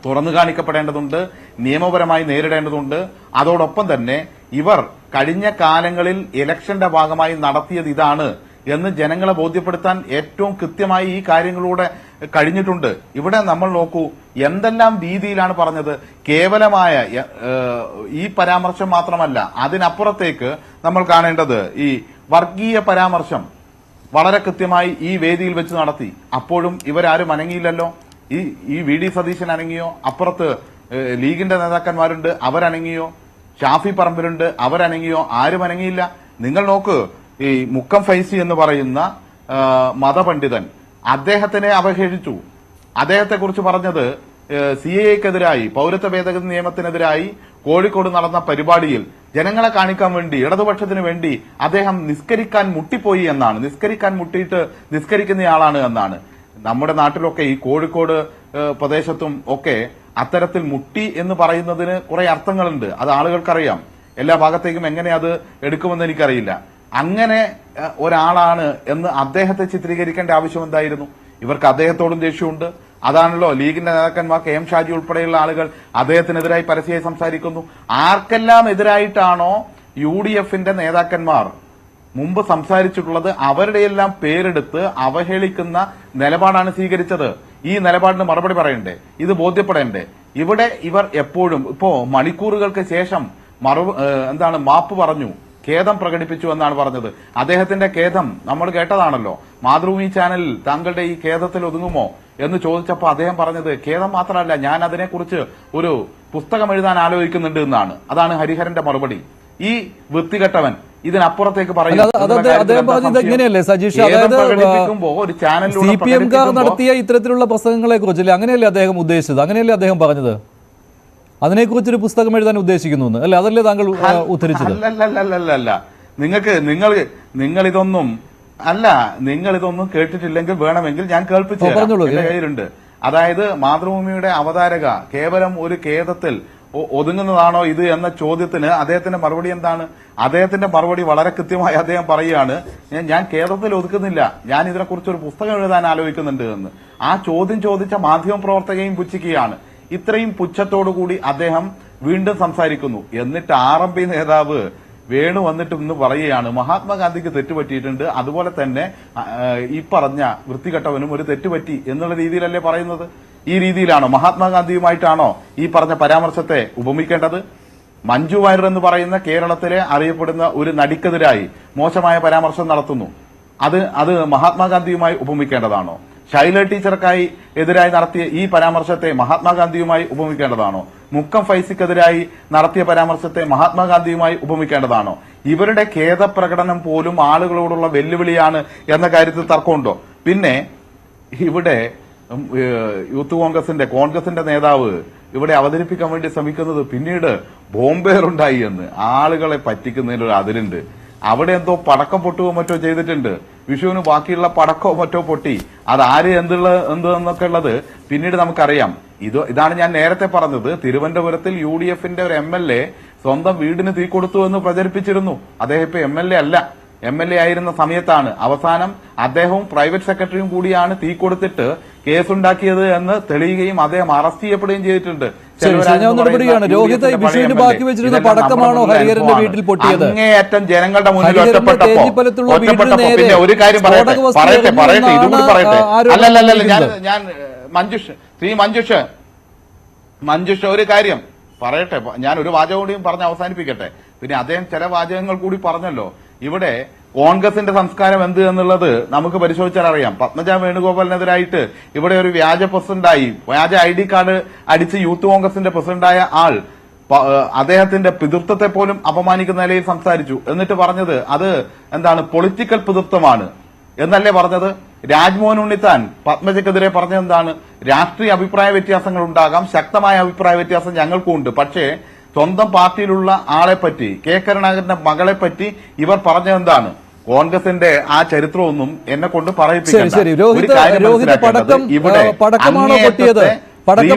തുറന്നു കാണിക്കപ്പെടേണ്ടതുണ്ട്, നിയമപരമായി നേരിടേണ്ടതുണ്ട്. അതോടൊപ്പം തന്നെ ഇവർ കഴിഞ്ഞ കാലങ്ങളിൽ ഇലക്ഷന്റെ ഭാഗമായി നടത്തിയത് ഇതാണ് എന്ന് ജനങ്ങളെ ബോധ്യപ്പെടുത്താൻ ഏറ്റവും കൃത്യമായി ഈ കാര്യങ്ങളിലൂടെ കഴിഞ്ഞിട്ടുണ്ട്. ഇവിടെ നമ്മൾ നോക്കൂ, എന്തെല്ലാം രീതിയിലാണ് പറഞ്ഞത്. കേവലമായ ഈ പരാമർശം മാത്രമല്ല, അതിനപ്പുറത്തേക്ക് നമ്മൾ കാണേണ്ടത് ഈ വർഗീയ പരാമർശം വളരെ കൃത്യമായി ഈ വേദിയിൽ വെച്ച് നടത്തി. അപ്പോഴും ഇവരാരും അനങ്ങിയില്ലല്ലോ. ഈ VD സതീശൻ അനങ്ങിയോ? അപ്പുറത്ത് ലീഗിന്റെ നേതാക്കന്മാരുണ്ട്, അവരനങ്ങിയോ? ഷാഫി പറമ്പിലുണ്ട്, അവരനങ്ങിയോ? ആരും അനങ്ങിയില്ല. നിങ്ങൾ നോക്ക്, ഈ മുക്കം ഫൈസി എന്ന് പറയുന്ന മതപണ്ഡിതൻ, അദ്ദേഹത്തിനെ അവഹേളിച്ചു. അദ്ദേഹത്തെക്കുറിച്ച് പറഞ്ഞത് CAA-ക്കെതിരായി, പൌരത്വ ഭേദഗതി നിയമത്തിനെതിരായി കോഴിക്കോട് നടന്ന പരിപാടിയിൽ ജനങ്ങളെ കാണിക്കാൻ വേണ്ടി, ഇടതുപക്ഷത്തിന് വേണ്ടി അദ്ദേഹം നിസ്കരിക്കാൻ മുട്ടിപ്പോയി എന്നാണ്. നിസ്കരിക്കാൻ മുട്ടിയിട്ട് നിസ്കരിക്കുന്നയാളാണ് എന്നാണ്. നമ്മുടെ നാട്ടിലൊക്കെ ഈ കോഴിക്കോട് പ്രദേശത്തും ഒക്കെ അത്തരത്തിൽ മുട്ടി എന്ന് പറയുന്നതിന് കുറെ അർത്ഥങ്ങളുണ്ട്. അത് ആളുകൾക്കറിയാം. എല്ലാ ഭാഗത്തേക്കും എങ്ങനെ അത് എടുക്കുമെന്ന് എനിക്കറിയില്ല. അങ്ങനെ ഒരാളാണ് എന്ന് അദ്ദേഹത്തെ ചിത്രീകരിക്കേണ്ട ആവശ്യം എന്തായിരുന്നു? ഇവർക്ക് അദ്ദേഹത്തോടും ദേഷ്യമുണ്ട്. അതാണല്ലോ ലീഗിന്റെ നേതാക്കന്മാർ KM ഷാജി ഉൾപ്പെടെയുള്ള ആളുകൾ അദ്ദേഹത്തിനെതിരായി പരസ്യമായി സംസാരിക്കുന്നു. ആർക്കെല്ലാം എതിരായിട്ടാണോ UDF-ന്റെ നേതാക്കന്മാർ മുമ്പ് സംസാരിച്ചിട്ടുള്ളത് അവരുടെയെല്ലാം പേരെടുത്ത് അവഹേളിക്കുന്ന നിലപാടാണ് സ്വീകരിച്ചത്. ഈ നിലപാടിന് മറുപടി പറയണ്ടേ? ഇത് ബോധ്യപ്പെടേണ്ടേ? ഇവിടെ ഇവർ എപ്പോഴും ഇപ്പോ മണിക്കൂറുകൾക്ക് ശേഷം മാപ്പ് പറഞ്ഞു, ഖേദം പ്രകടിപ്പിച്ചു എന്നാണ് പറഞ്ഞത്. അദ്ദേഹത്തിന്റെ ഖേദം നമ്മൾ കേട്ടതാണല്ലോ. മാതൃഭൂമി ചാനലിൽ താങ്കളുടെ ഈ ഖേദത്തിൽ ഒതുങ്ങുമോ എന്ന് ചോദിച്ചപ്പോൾ അദ്ദേഹം പറഞ്ഞത് ഖേദം മാത്രമല്ല, ഞാൻ അതിനെക്കുറിച്ച് ഒരു പുസ്തകം എഴുതാൻ ആലോചിക്കുന്നുണ്ട് എന്നാണ്. അതാണ് ഹരിഹരന്റെ മറുപടി. ഈ വൃത്തികെട്ടവൻ ഇതിനപ്പുറത്തേക്ക് അദ്ദേഹം പറഞ്ഞത് എങ്ങനെയല്ലേ സജീഷ്? അതായത് CPM-കാർ നടത്തിയ ഇത്തരത്തിലുള്ള പ്രസംഗങ്ങളെ കുറിച്ചല്ലേ, അങ്ങനെയല്ലേ അദ്ദേഹം ഉദ്ദേശിച്ചത്? അങ്ങനെയല്ലേ അദ്ദേഹം പറഞ്ഞത്? അതിനെക്കുറിച്ചൊരു പുസ്തകം എഴുതാൻ ഉദ്ദേശിക്കുന്നു അല്ലെ? അതല്ലേ താങ്കൾ ഉദ്ധരിച്ചത്? അല്ല, നിങ്ങൾ ഇതൊന്നും കേട്ടിട്ടില്ലെങ്കിൽ വേണമെങ്കിൽ ഞാൻ കേൾപ്പിച്ചു കയ്യിലുണ്ട്. അതായത് മാതൃഭൂമിയുടെ അവതാരക കേവലം ഒരു ഖേദത്തിൽ ഒതുങ്ങുന്നതാണോ ഇത് എന്ന ചോദ്യത്തിന് അദ്ദേഹത്തിന്റെ മറുപടി എന്താണ്? അദ്ദേഹത്തിന്റെ മറുപടി വളരെ കൃത്യമായി അദ്ദേഹം പറയുകയാണ്, ഞാൻ ഖേദത്തിൽ ഒതുക്കുന്നില്ല, ഞാൻ ഇതിനെക്കുറിച്ച് ഒരു പുസ്തകം എഴുതാൻ ആലോചിക്കുന്നുണ്ട് എന്ന്. ആ ചോദ്യം ചോദിച്ച മാധ്യമ പ്രവർത്തകയും പുച്ഛിക്കുകയാണ്. ഇത്രയും പുച്ഛത്തോടുകൂടി അദ്ദേഹം വീണ്ടും സംസാരിക്കുന്നു. എന്നിട്ട് RMP നേതാവ് വേണു വന്നിട്ട് ഇന്ന് പറയുകയാണ് മഹാത്മാഗാന്ധിക്ക് തെറ്റുപറ്റിയിട്ടുണ്ട്, അതുപോലെ തന്നെ ഈ പറഞ്ഞ വൃത്തികെട്ടവനും ഒരു തെറ്റുപറ്റി എന്നുള്ള രീതിയിലല്ലേ പറയുന്നത്? ഈ രീതിയിലാണോ, മഹാത്മാഗാന്ധിയുമായിട്ടാണോ ഈ പറഞ്ഞ പരാമർശത്തെ ഉപമിക്കേണ്ടത്? മഞ്ജു വാര്യർ എന്ന് പറയുന്ന കേരളത്തിലെ അറിയപ്പെടുന്ന ഒരു നടിക്കെതിരായി മോശമായ പരാമർശം നടത്തുന്നു. അത് മഹാത്മാഗാന്ധിയുമായി ഉപമിക്കേണ്ടതാണോ? ശൈല ടീച്ചർക്കായി എതിരായി നടത്തിയ ഈ പരാമർശത്തെ മഹാത്മാഗാന്ധിയുമായി ഉപമിക്കേണ്ടതാണോ? മുക്കം ഫൈസിക്കെതിരായി നടത്തിയ പരാമർശത്തെ മഹാത്മാഗാന്ധിയുമായി ഉപമിക്കേണ്ടതാണോ? ഇവരുടെ ഖേദപ്രകടനം പോലും ആളുകളോടുള്ള വെല്ലുവിളിയാണ് എന്ന കാര്യത്തിൽ തർക്കമുണ്ടോ? പിന്നെ ഇവിടെ യൂത്ത് കോൺഗ്രസിന്റെ നേതാവ് ഇവിടെ അവതരിപ്പിക്കാൻ വേണ്ടി ശ്രമിക്കുന്നത് പിന്നീട് ബോംബേറുണ്ടായി എന്ന്. ആളുകളെ പറ്റിക്കുന്നതിലൊരു അതിരുണ്ട്. അവിടെ എന്തോ പടക്കം പൊട്ടുകയോ മറ്റോ ചെയ്തിട്ടുണ്ട്. വിഷുവിന് ബാക്കിയുള്ള പടക്കമോ മറ്റോ പൊട്ടി. അത് ആര് എന്തെന്നൊക്കെ ഉള്ളത് പിന്നീട് നമുക്കറിയാം. ഇതാണ് ഞാൻ നേരത്തെ പറഞ്ഞത്. തിരുവനന്തപുരത്തിൽ UDFന്റെ ഒരു MLA സ്വന്തം വീടിന് തീ കൊടുത്തു എന്ന് പ്രചരിപ്പിച്ചിരുന്നു. അദ്ദേഹം ഇപ്പൊ MLA അല്ല. MLA ആയിരുന്ന സമയത്താണ് അവസാനം അദ്ദേഹവും പ്രൈവറ്റ് സെക്രട്ടറിയും കൂടിയാണ് തീ കൊടുത്തിട്ട് കേസുണ്ടാക്കിയത് എന്ന് തെളിയുകയും അദ്ദേഹം അറസ്റ്റ് ചെയ്യപ്പെടുകയും ചെയ്തിട്ടുണ്ട്. രോഹിത്, വിഷുവിന് ബാക്കി വെച്ചിരുന്ന പടക്കമാണോ ഹരിഹരന്റെ വീട്ടിൽ പൊട്ടിയത്? അങ്ങേയറ്റം ജനങ്ങളുടെ മുന്നിൽ ഒറ്റപ്പെട്ടപ്പോ പിന്നെ ഒരു കാര്യം പറയട്ടെ ഇതുകൂടി പറയട്ടെ. അല്ലല്ല ഞാൻ മഞ്ജുഷ ഒരു കാര്യം പറയട്ടെ. ഞാൻ ഒരു വാചകം കൂടിയും പറഞ്ഞ് അവസാനിപ്പിക്കട്ടെ. പിന്നെ അദ്ദേഹം ചില വാചകങ്ങൾ കൂടി പറഞ്ഞല്ലോ. ഇവിടെ കോൺഗ്രസിന്റെ സംസ്കാരം എന്ത് എന്നുള്ളത് നമുക്ക് പരിശോധിച്ചാൽ അറിയാം. പത്മജ വേണുഗോപാലിനെതിരായിട്ട് ഇവിടെ ഒരു വ്യാജ പ്രസിഡന്റായി വ്യാജ ID കാർഡ് അടിച്ച് യൂത്ത് കോൺഗ്രസിന്റെ പ്രസിഡന്റായ ആൾ അദ്ദേഹത്തിന്റെ പിതൃത്വത്തെ പോലും അപമാനിക്കുന്ന നിലയിൽ സംസാരിച്ചു. എന്നിട്ട് പറഞ്ഞത് അത് എന്താണ്, പൊളിറ്റിക്കൽ പിതൃത്വമാണ് എന്നല്ലേ പറഞ്ഞത്. രാജ്മോഹൻ ഉണ്ണിത്താൻ പത്മജക്കെതിരെ പറഞ്ഞത് എന്താണ്, രാഷ്ട്രീയ അഭിപ്രായ വ്യത്യാസങ്ങൾ ഉണ്ടാകാം, ശക്തമായ അഭിപ്രായ വ്യത്യാസം ഞങ്ങൾക്കും ഉണ്ട്. പക്ഷേ സ്വന്തം പാർട്ടിയിലുള്ള ആളെപ്പറ്റി, കെ കരുണാകരന്റെ മകളെപ്പറ്റി ഇവർ പറഞ്ഞതെന്താണ്? കോൺഗ്രസിന്റെ ആ ചരിത്രമൊന്നും എന്നെ കൊണ്ട് പറയിപ്പിക്കണ്ട.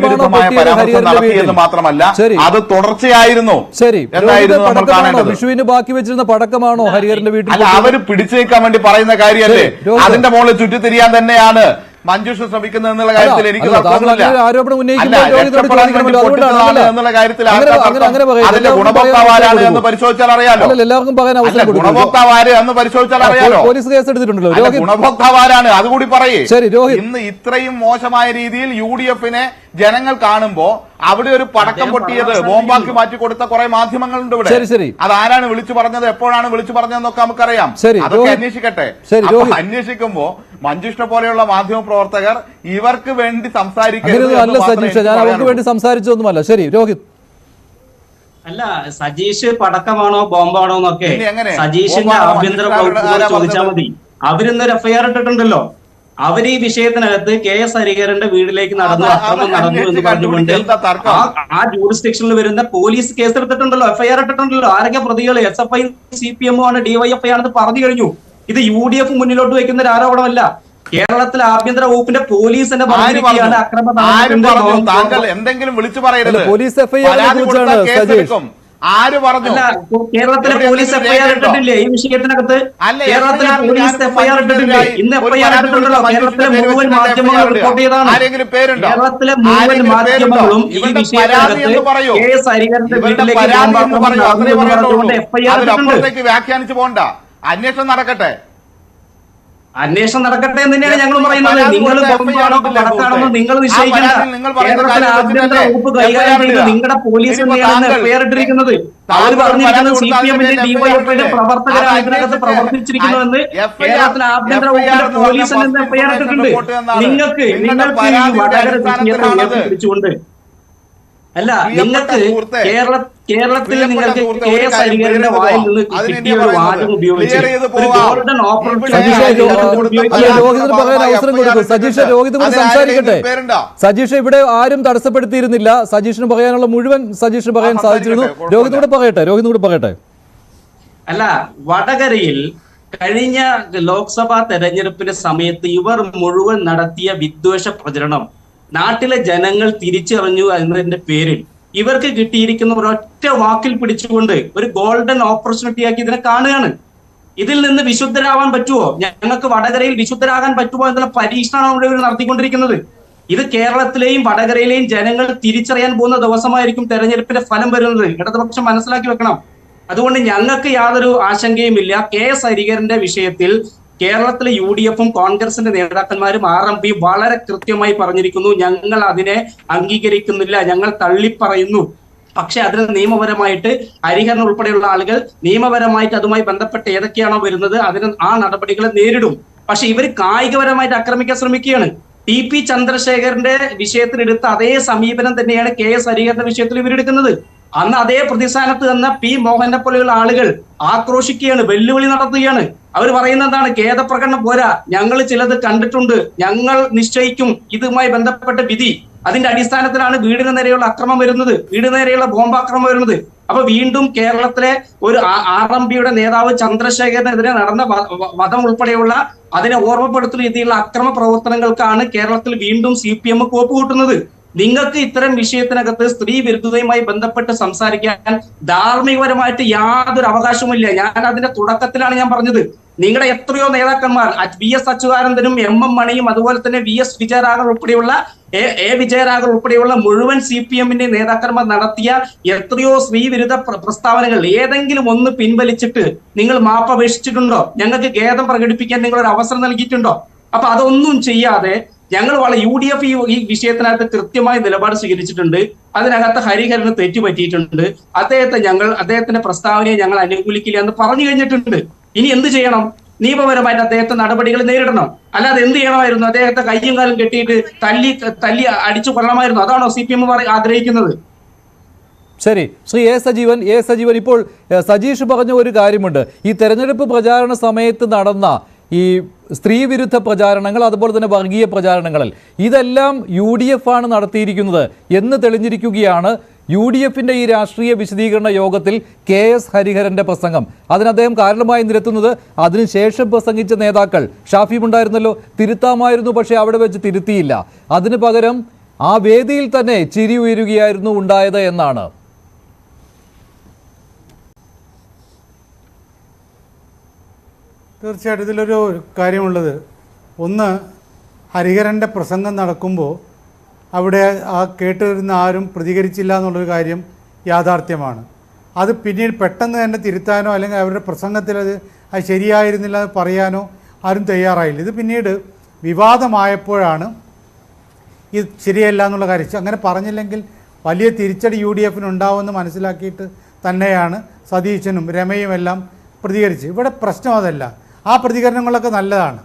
ഇവിടെ നടത്തിയെന്ന് മാത്രമല്ല അത് തുടർച്ചയായിരുന്നു. വിഷുവിന് ബാക്കി വെച്ചിരുന്ന പടക്കമാണോ ഹരിഹരന്റെ വീട്ടിൽ? അല്ല, അവര് പിടിച്ചു നിൽക്കാൻ വേണ്ടി പറയുന്ന കാര്യമല്ലേ. അതിന്റെ മുകളിൽ ചുറ്റിത്തിരിയാൻ തന്നെയാണ് മഞ്ജുഷ ശ്രമിക്കുന്നത് എന്നുള്ള കാര്യത്തിൽ എനിക്ക് ആരോപണം എന്നുള്ള കാര്യത്തിൽ അതിന്റെ ഗുണഭോക്താവാരാണ് എന്ന് പരിശോധിച്ചാൽ അറിയാലോ. എല്ലാവർക്കും പറയാൻ അവസരം ഗുണഭോക്താവാര് എന്ന് പരിശോധിച്ചാൽ അറിയാലോ. Police case എടുത്തിട്ടുണ്ടല്ലോ. ഗുണഭോക്താവാരാണ് അതുകൂടി പറയേ. ഇന്ന് ഇത്രയും മോശമായ രീതിയിൽ UDFനെ ജനങ്ങൾ കാണുമ്പോ അവിടെ ഒരു പടക്കം പൊട്ടിയത് ബോംബാക്കി മാറ്റി കൊടുത്ത കുറെ മാധ്യമങ്ങളുണ്ട് ഇവിടെ. അതാരാണ് വിളിച്ചു പറഞ്ഞത്, എപ്പോഴാണ് വിളിച്ചു പറഞ്ഞതെന്നൊക്കെ നമുക്കറിയാം. അതൊക്കെ അന്വേഷിക്കട്ടെ. അന്വേഷിക്കുമ്പോ മഞ്ജുഷ പോലെയുള്ള മാധ്യമ പ്രവർത്തകർ ഇവർക്ക് വേണ്ടി സംസാരിക്കരുത്. ഞാൻ അവർക്ക് വേണ്ടി സംസാരിച്ചതൊന്നുമല്ല. ശരി രോഹിത്. അല്ല, സജീഷ് പടക്കമാണോ ബോംബാണോ എന്നൊക്കെ സജീഷിന്റെ ആഭ്യന്തര വകുപ്പ് ചോദിച്ചാൽ മതി. അവരിന്നൊരു FIR ഇട്ടിട്ടുണ്ടല്ലോ. അവർ ഈ വിഷയത്തിനകത്ത് KS ഹരിഹരന്റെ വീട്ടിലേക്ക് അക്രമം നടന്നു എന്ന് പറഞ്ഞുകൊണ്ട് ആ ജൂറിസ്ഡിക്ഷനിൽ വരുന്ന പോലീസ് കേസ് എടുത്തിട്ടുണ്ടല്ലോ, FIR ഇട്ടിട്ടുണ്ടല്ലോ. ആരൊക്കെ പ്രതികൾ? SFI CPM ആണ്, DYFI ആണെന്ന് പറഞ്ഞു കഴിഞ്ഞു. ഇത് UDF മുന്നിലോട്ട് വയ്ക്കുന്ന ഒരു ആരോപണമല്ല. കേരളത്തിലെ ആഭ്യന്തര വകുപ്പിന്റെ പോലീസ് തന്നെ പറഞ്ഞിരിക്കുകയാണ് അക്രമം. താങ്കൾ എന്തെങ്കിലും വിളിച്ചു പറയരുത്. പോലീസ് FIR ആര് പറഞ്ഞു? കേരളത്തിലെ പോലീസ് FIR ഇട്ടിട്ടില്ലേ ഈ വിഷയത്തിനകത്ത്? കേരളത്തിലെ പോലീസ് FIR ഇട്ടിട്ടില്ലേ? ഇന്ന് FIR ഇട്ടിട്ടുണ്ടല്ലോ. കേരളത്തിലെ മുഴുവൻ മാധ്യമങ്ങൾ റിപ്പോർട്ട് ചെയ്തതാണ്. കേരളത്തിലെ മുഴുവൻ മാധ്യമങ്ങളും ഈ വിഷയത്തിനകത്ത് KS ഹരിഹരന്റെ വീട്ടിലേക്ക് FIR വ്യാഖ്യാനിച്ചു പോകണ്ട. അന്വേഷണം നടക്കട്ടെ. അന്വേഷണം നടക്കട്ടെ എന്ന് തന്നെയാണ് ഞങ്ങൾ പറയുന്നത്. നിങ്ങൾ പടക്കാണെന്ന് നിങ്ങൾ നിശ്ചയിക്കേണ്ട. കേരളത്തിലെ ആഭ്യന്തര വകുപ്പ് കൈകാര്യം ചെയ്ത് നിങ്ങളുടെ പോലീസ് തന്നെയാണ് FIR ഇട്ടിരിക്കുന്നത്. അവർ പറഞ്ഞിരിക്കുന്നത് CPMന്റെ DYFIയുടെ പ്രവർത്തകരാണ് ഇതിനകത്ത് പ്രവർത്തിച്ചിരിക്കുന്നുവെന്ന് കേരളത്തിലെ ആഭ്യന്തര വകുപ്പിന്റെ പോലീസ് തന്നെ FIR ഇട്ടിട്ടുണ്ട്. നിങ്ങൾക്ക് വടകര പിടിച്ചുകൊണ്ട് അല്ല, നിങ്ങൾക്ക് കേരളത്തിൽ നിങ്ങൾക്ക് KS ഹരിഹരന്റെ വായിൽ നിന്ന് കിട്ടിയ ഒരു വാചകം ഉപയോഗിച്ച് ഒരു ഗോൾഡൻ സംസാരിക്കട്ടെ. സജീഷ് ഇവിടെ ആരും തടസ്സപ്പെടുത്തിയിരുന്നില്ല. സജീഷിന് പറയാനുള്ള മുഴുവൻ സജീഷിന് പറയാൻ സാധിച്ചിരുന്നു. രോഹിത് പറയട്ടെ. അല്ല, വടകരയിൽ കഴിഞ്ഞ ലോക്സഭാ തെരഞ്ഞെടുപ്പിന്റെ സമയത്ത് ഇവർ മുഴുവൻ നടത്തിയ വിദ്വേഷ പ്രചരണം നാട്ടിലെ ജനങ്ങൾ തിരിച്ചറിഞ്ഞു എന്നതിന്റെ പേരിൽ ഇവർക്ക് കിട്ടിയിരിക്കുന്ന ഒരൊറ്റ വാക്കിൽ പിടിച്ചുകൊണ്ട് ഒരു ഗോൾഡൻ ഓപ്പർച്യൂണിറ്റി ആക്കി ഇതിനെ കാണുകയാണ്. ഇതിൽ നിന്ന് വിശുദ്ധരാവാൻ പറ്റുമോ? ഞങ്ങൾക്ക് വടകരയിൽ വിശുദ്ധരാകാൻ പറ്റുമോ എന്നുള്ള പരീക്ഷണമാണ് ഇവർ നടത്തിക്കൊണ്ടിരിക്കുന്നത്. ഇത് കേരളത്തിലെയും വടകരയിലെയും ജനങ്ങൾ തിരിച്ചറിയാൻ പോകുന്ന ദിവസമായിരിക്കും തെരഞ്ഞെടുപ്പിന്റെ ഫലം വരുന്നത്. ഇടതുപക്ഷം മനസ്സിലാക്കി വെക്കണം. അതുകൊണ്ട് ഞങ്ങൾക്ക് യാതൊരു ആശങ്കയുമില്ല. KS ഹരിഹരന്റെ വിഷയത്തിൽ കേരളത്തിലെ UDFും കോൺഗ്രസിന്റെ നേതാക്കന്മാരും RMP വളരെ കൃത്യമായി പറഞ്ഞിരിക്കുന്നു. ഞങ്ങൾ അതിനെ അംഗീകരിക്കുന്നില്ല, ഞങ്ങൾ തള്ളിപ്പറയുന്നു. പക്ഷെ അതിന് നിയമപരമായിട്ട് ഹരിഹരൻ ഉൾപ്പെടെയുള്ള ആളുകൾ നിയമപരമായിട്ട് അതുമായി ബന്ധപ്പെട്ട് ഏതൊക്കെയാണോ വരുന്നത് അതിന് ആ നടപടികളെ നേരിടും. പക്ഷെ ഇവർ കായികപരമായിട്ട് ആക്രമിക്കാൻ ശ്രമിക്കുകയാണ്. TP ചന്ദ്രശേഖരന്റെ വിഷയത്തിൽ എടുത്ത അതേ സമീപനം തന്നെയാണ് KS ഹരിഹരന്റെ വിഷയത്തിൽ ഇവരെടുക്കുന്നത്. അന്ന് അതേ പ്രതിസ്ഥാനത്ത് വന്ന P മോഹനെ പോലെയുള്ള ആളുകൾ ആക്രോശിക്കുകയാണ്, വെല്ലുവിളി നടത്തുകയാണ്. അവർ പറയുന്നത് എന്താണ്? ഖേദപ്രകടനം പോരാ, ഞങ്ങൾ ചിലത് കണ്ടിട്ടുണ്ട്, ഞങ്ങൾ നിശ്ചയിക്കും ഇതുമായി ബന്ധപ്പെട്ട വിധി. അതിന്റെ അടിസ്ഥാനത്തിലാണ് വീടിന് നേരെയുള്ള അക്രമം വരുന്നത്, വീടിന് നേരെയുള്ള ബോംബാക്രമം വരുന്നത്. അപ്പൊ വീണ്ടും കേരളത്തിലെ ഒരു RMPയുടെ നേതാവ് ചന്ദ്രശേഖരനെതിരെ നടന്ന വധം ഉൾപ്പെടെയുള്ള അതിനെ ഓർമ്മപ്പെടുത്തുന്ന രീതിയിലുള്ള അക്രമ പ്രവർത്തനങ്ങൾക്കാണ് കേരളത്തിൽ വീണ്ടും CPM കോപ്പ് കൂട്ടുന്നത്. നിങ്ങൾക്ക് ഇത്തരം വിഷയത്തിനകത്ത് സ്ത്രീ വിരുദ്ധതയുമായി ബന്ധപ്പെട്ട് സംസാരിക്കാൻ ധാർമ്മികപരമായിട്ട് യാതൊരു അവകാശവുമില്ല. ഞാൻ അതിന്റെ തുടക്കത്തിലാണ് ഞാൻ പറഞ്ഞത്, നിങ്ങളുടെ എത്രയോ നേതാക്കന്മാർ VS അച്യുതാനന്ദനും MM മണിയും അതുപോലെ തന്നെ VS വിജയരാഘവൻ ഉൾപ്പെടെയുള്ള വിജയരാഘവൻ ഉൾപ്പെടെയുള്ള മുഴുവൻ CPMന്റെ നേതാക്കന്മാർ നടത്തിയ എത്രയോ സ്ത്രീ വിരുദ്ധ പ്രസ്താവനകൾ ഏതെങ്കിലും ഒന്ന് പിൻവലിച്ചിട്ട് നിങ്ങൾ മാപ്പ് അപേക്ഷിച്ചിട്ടുണ്ടോ? ഞങ്ങൾക്ക് ഖേദം പ്രകടിപ്പിക്കാൻ നിങ്ങൾ ഒരു അവസരം നൽകിയിട്ടുണ്ടോ? അപ്പൊ അതൊന്നും ചെയ്യാതെ ഞങ്ങൾ UDF ഈ വിഷയത്തിനകത്ത് കൃത്യമായ നിലപാട് സ്വീകരിച്ചിട്ടുണ്ട്. അതിനകത്ത് ഹരിഹരന് തെറ്റുപറ്റിയിട്ടുണ്ട്, അദ്ദേഹത്തിന്റെ പ്രസ്താവനയെ ഞങ്ങൾ അനുകൂലിക്കില്ല എന്ന് പറഞ്ഞു കഴിഞ്ഞിട്ടുണ്ട്. ഇനി എന്ത് ചെയ്യണം? നിയമപരമായിട്ട് അദ്ദേഹത്തെ നടപടികൾ നേരിടണം. അല്ലാതെ എന്ത് ചെയ്യണമായിരുന്നു? അദ്ദേഹത്തെ കയ്യും കാലും കെട്ടിയിട്ട് തല്ലി അടിച്ചു കൊള്ളണമായിരുന്നു? അതാണോ CPM ആഗ്രഹിക്കുന്നത്? ശരി, ശ്രീ എ സജീവൻ, ഇപ്പോൾ സജീഷ് പറഞ്ഞ ഒരു കാര്യമുണ്ട്. ഈ തെരഞ്ഞെടുപ്പ് പ്രചാരണ സമയത്ത് നടന്ന ഈ സ്ത്രീവിരുദ്ധ പ്രചാരണങ്ങൾ, അതുപോലെ തന്നെ വർഗീയ പ്രചാരണങ്ങളിൽ ഇതെല്ലാം UDF ആണ് നടത്തിയിരിക്കുന്നത് എന്ന് തെളിഞ്ഞിരിക്കുകയാണ്. UDFന്റെ ഈ രാഷ്ട്രീയ വിശദീകരണ യോഗത്തിൽ KS ഹരിഹരന്റെ പ്രസംഗം, അതിന് അദ്ദേഹം കാരണമായി നിരത്തുന്നത് അതിനുശേഷം പ്രസംഗിച്ച നേതാക്കൾ, ഷാഫിയും ഉണ്ടായിരുന്നല്ലോ, തിരുത്താമായിരുന്നു, പക്ഷേ അവിടെ വെച്ച് തിരുത്തിയില്ല. അതിന് പകരം ആ വേദിയിൽ തന്നെ ചിരി ഉയരുകയായിരുന്നു ഉണ്ടായത് എന്നാണ്. തീർച്ചയായിട്ടും ഇതിലൊരു കാര്യമുള്ളത്, ഒന്ന്, ഹരിഹരൻ്റെ പ്രസംഗം നടക്കുമ്പോൾ അവിടെ ആ കേട്ടുവരുന്ന ആരും പ്രതികരിച്ചില്ല എന്നുള്ളൊരു കാര്യം യാഥാർത്ഥ്യമാണ്. അത് പിന്നീട് പെട്ടെന്ന് തന്നെ തിരുത്താനോ അല്ലെങ്കിൽ അവരുടെ പ്രസംഗത്തിൽ അത് ശരിയായിരുന്നില്ല എന്ന് പറയാനോ ആരും തയ്യാറായില്ല. ഇത് പിന്നീട് വിവാദമായപ്പോഴാണ് ഇത് ശരിയല്ല എന്നുള്ള കാര്യം. അങ്ങനെ പറഞ്ഞില്ലെങ്കിൽ വലിയ തിരിച്ചടി UDFന് ഉണ്ടാവുമെന്ന് മനസ്സിലാക്കിയിട്ട് തന്നെയാണ് സതീശനും രമയും എല്ലാം പ്രതികരിച്ച്. ഇവിടെ പ്രശ്നം അതല്ല, ആ പ്രതികരണങ്ങളൊക്കെ നല്ലതാണ്.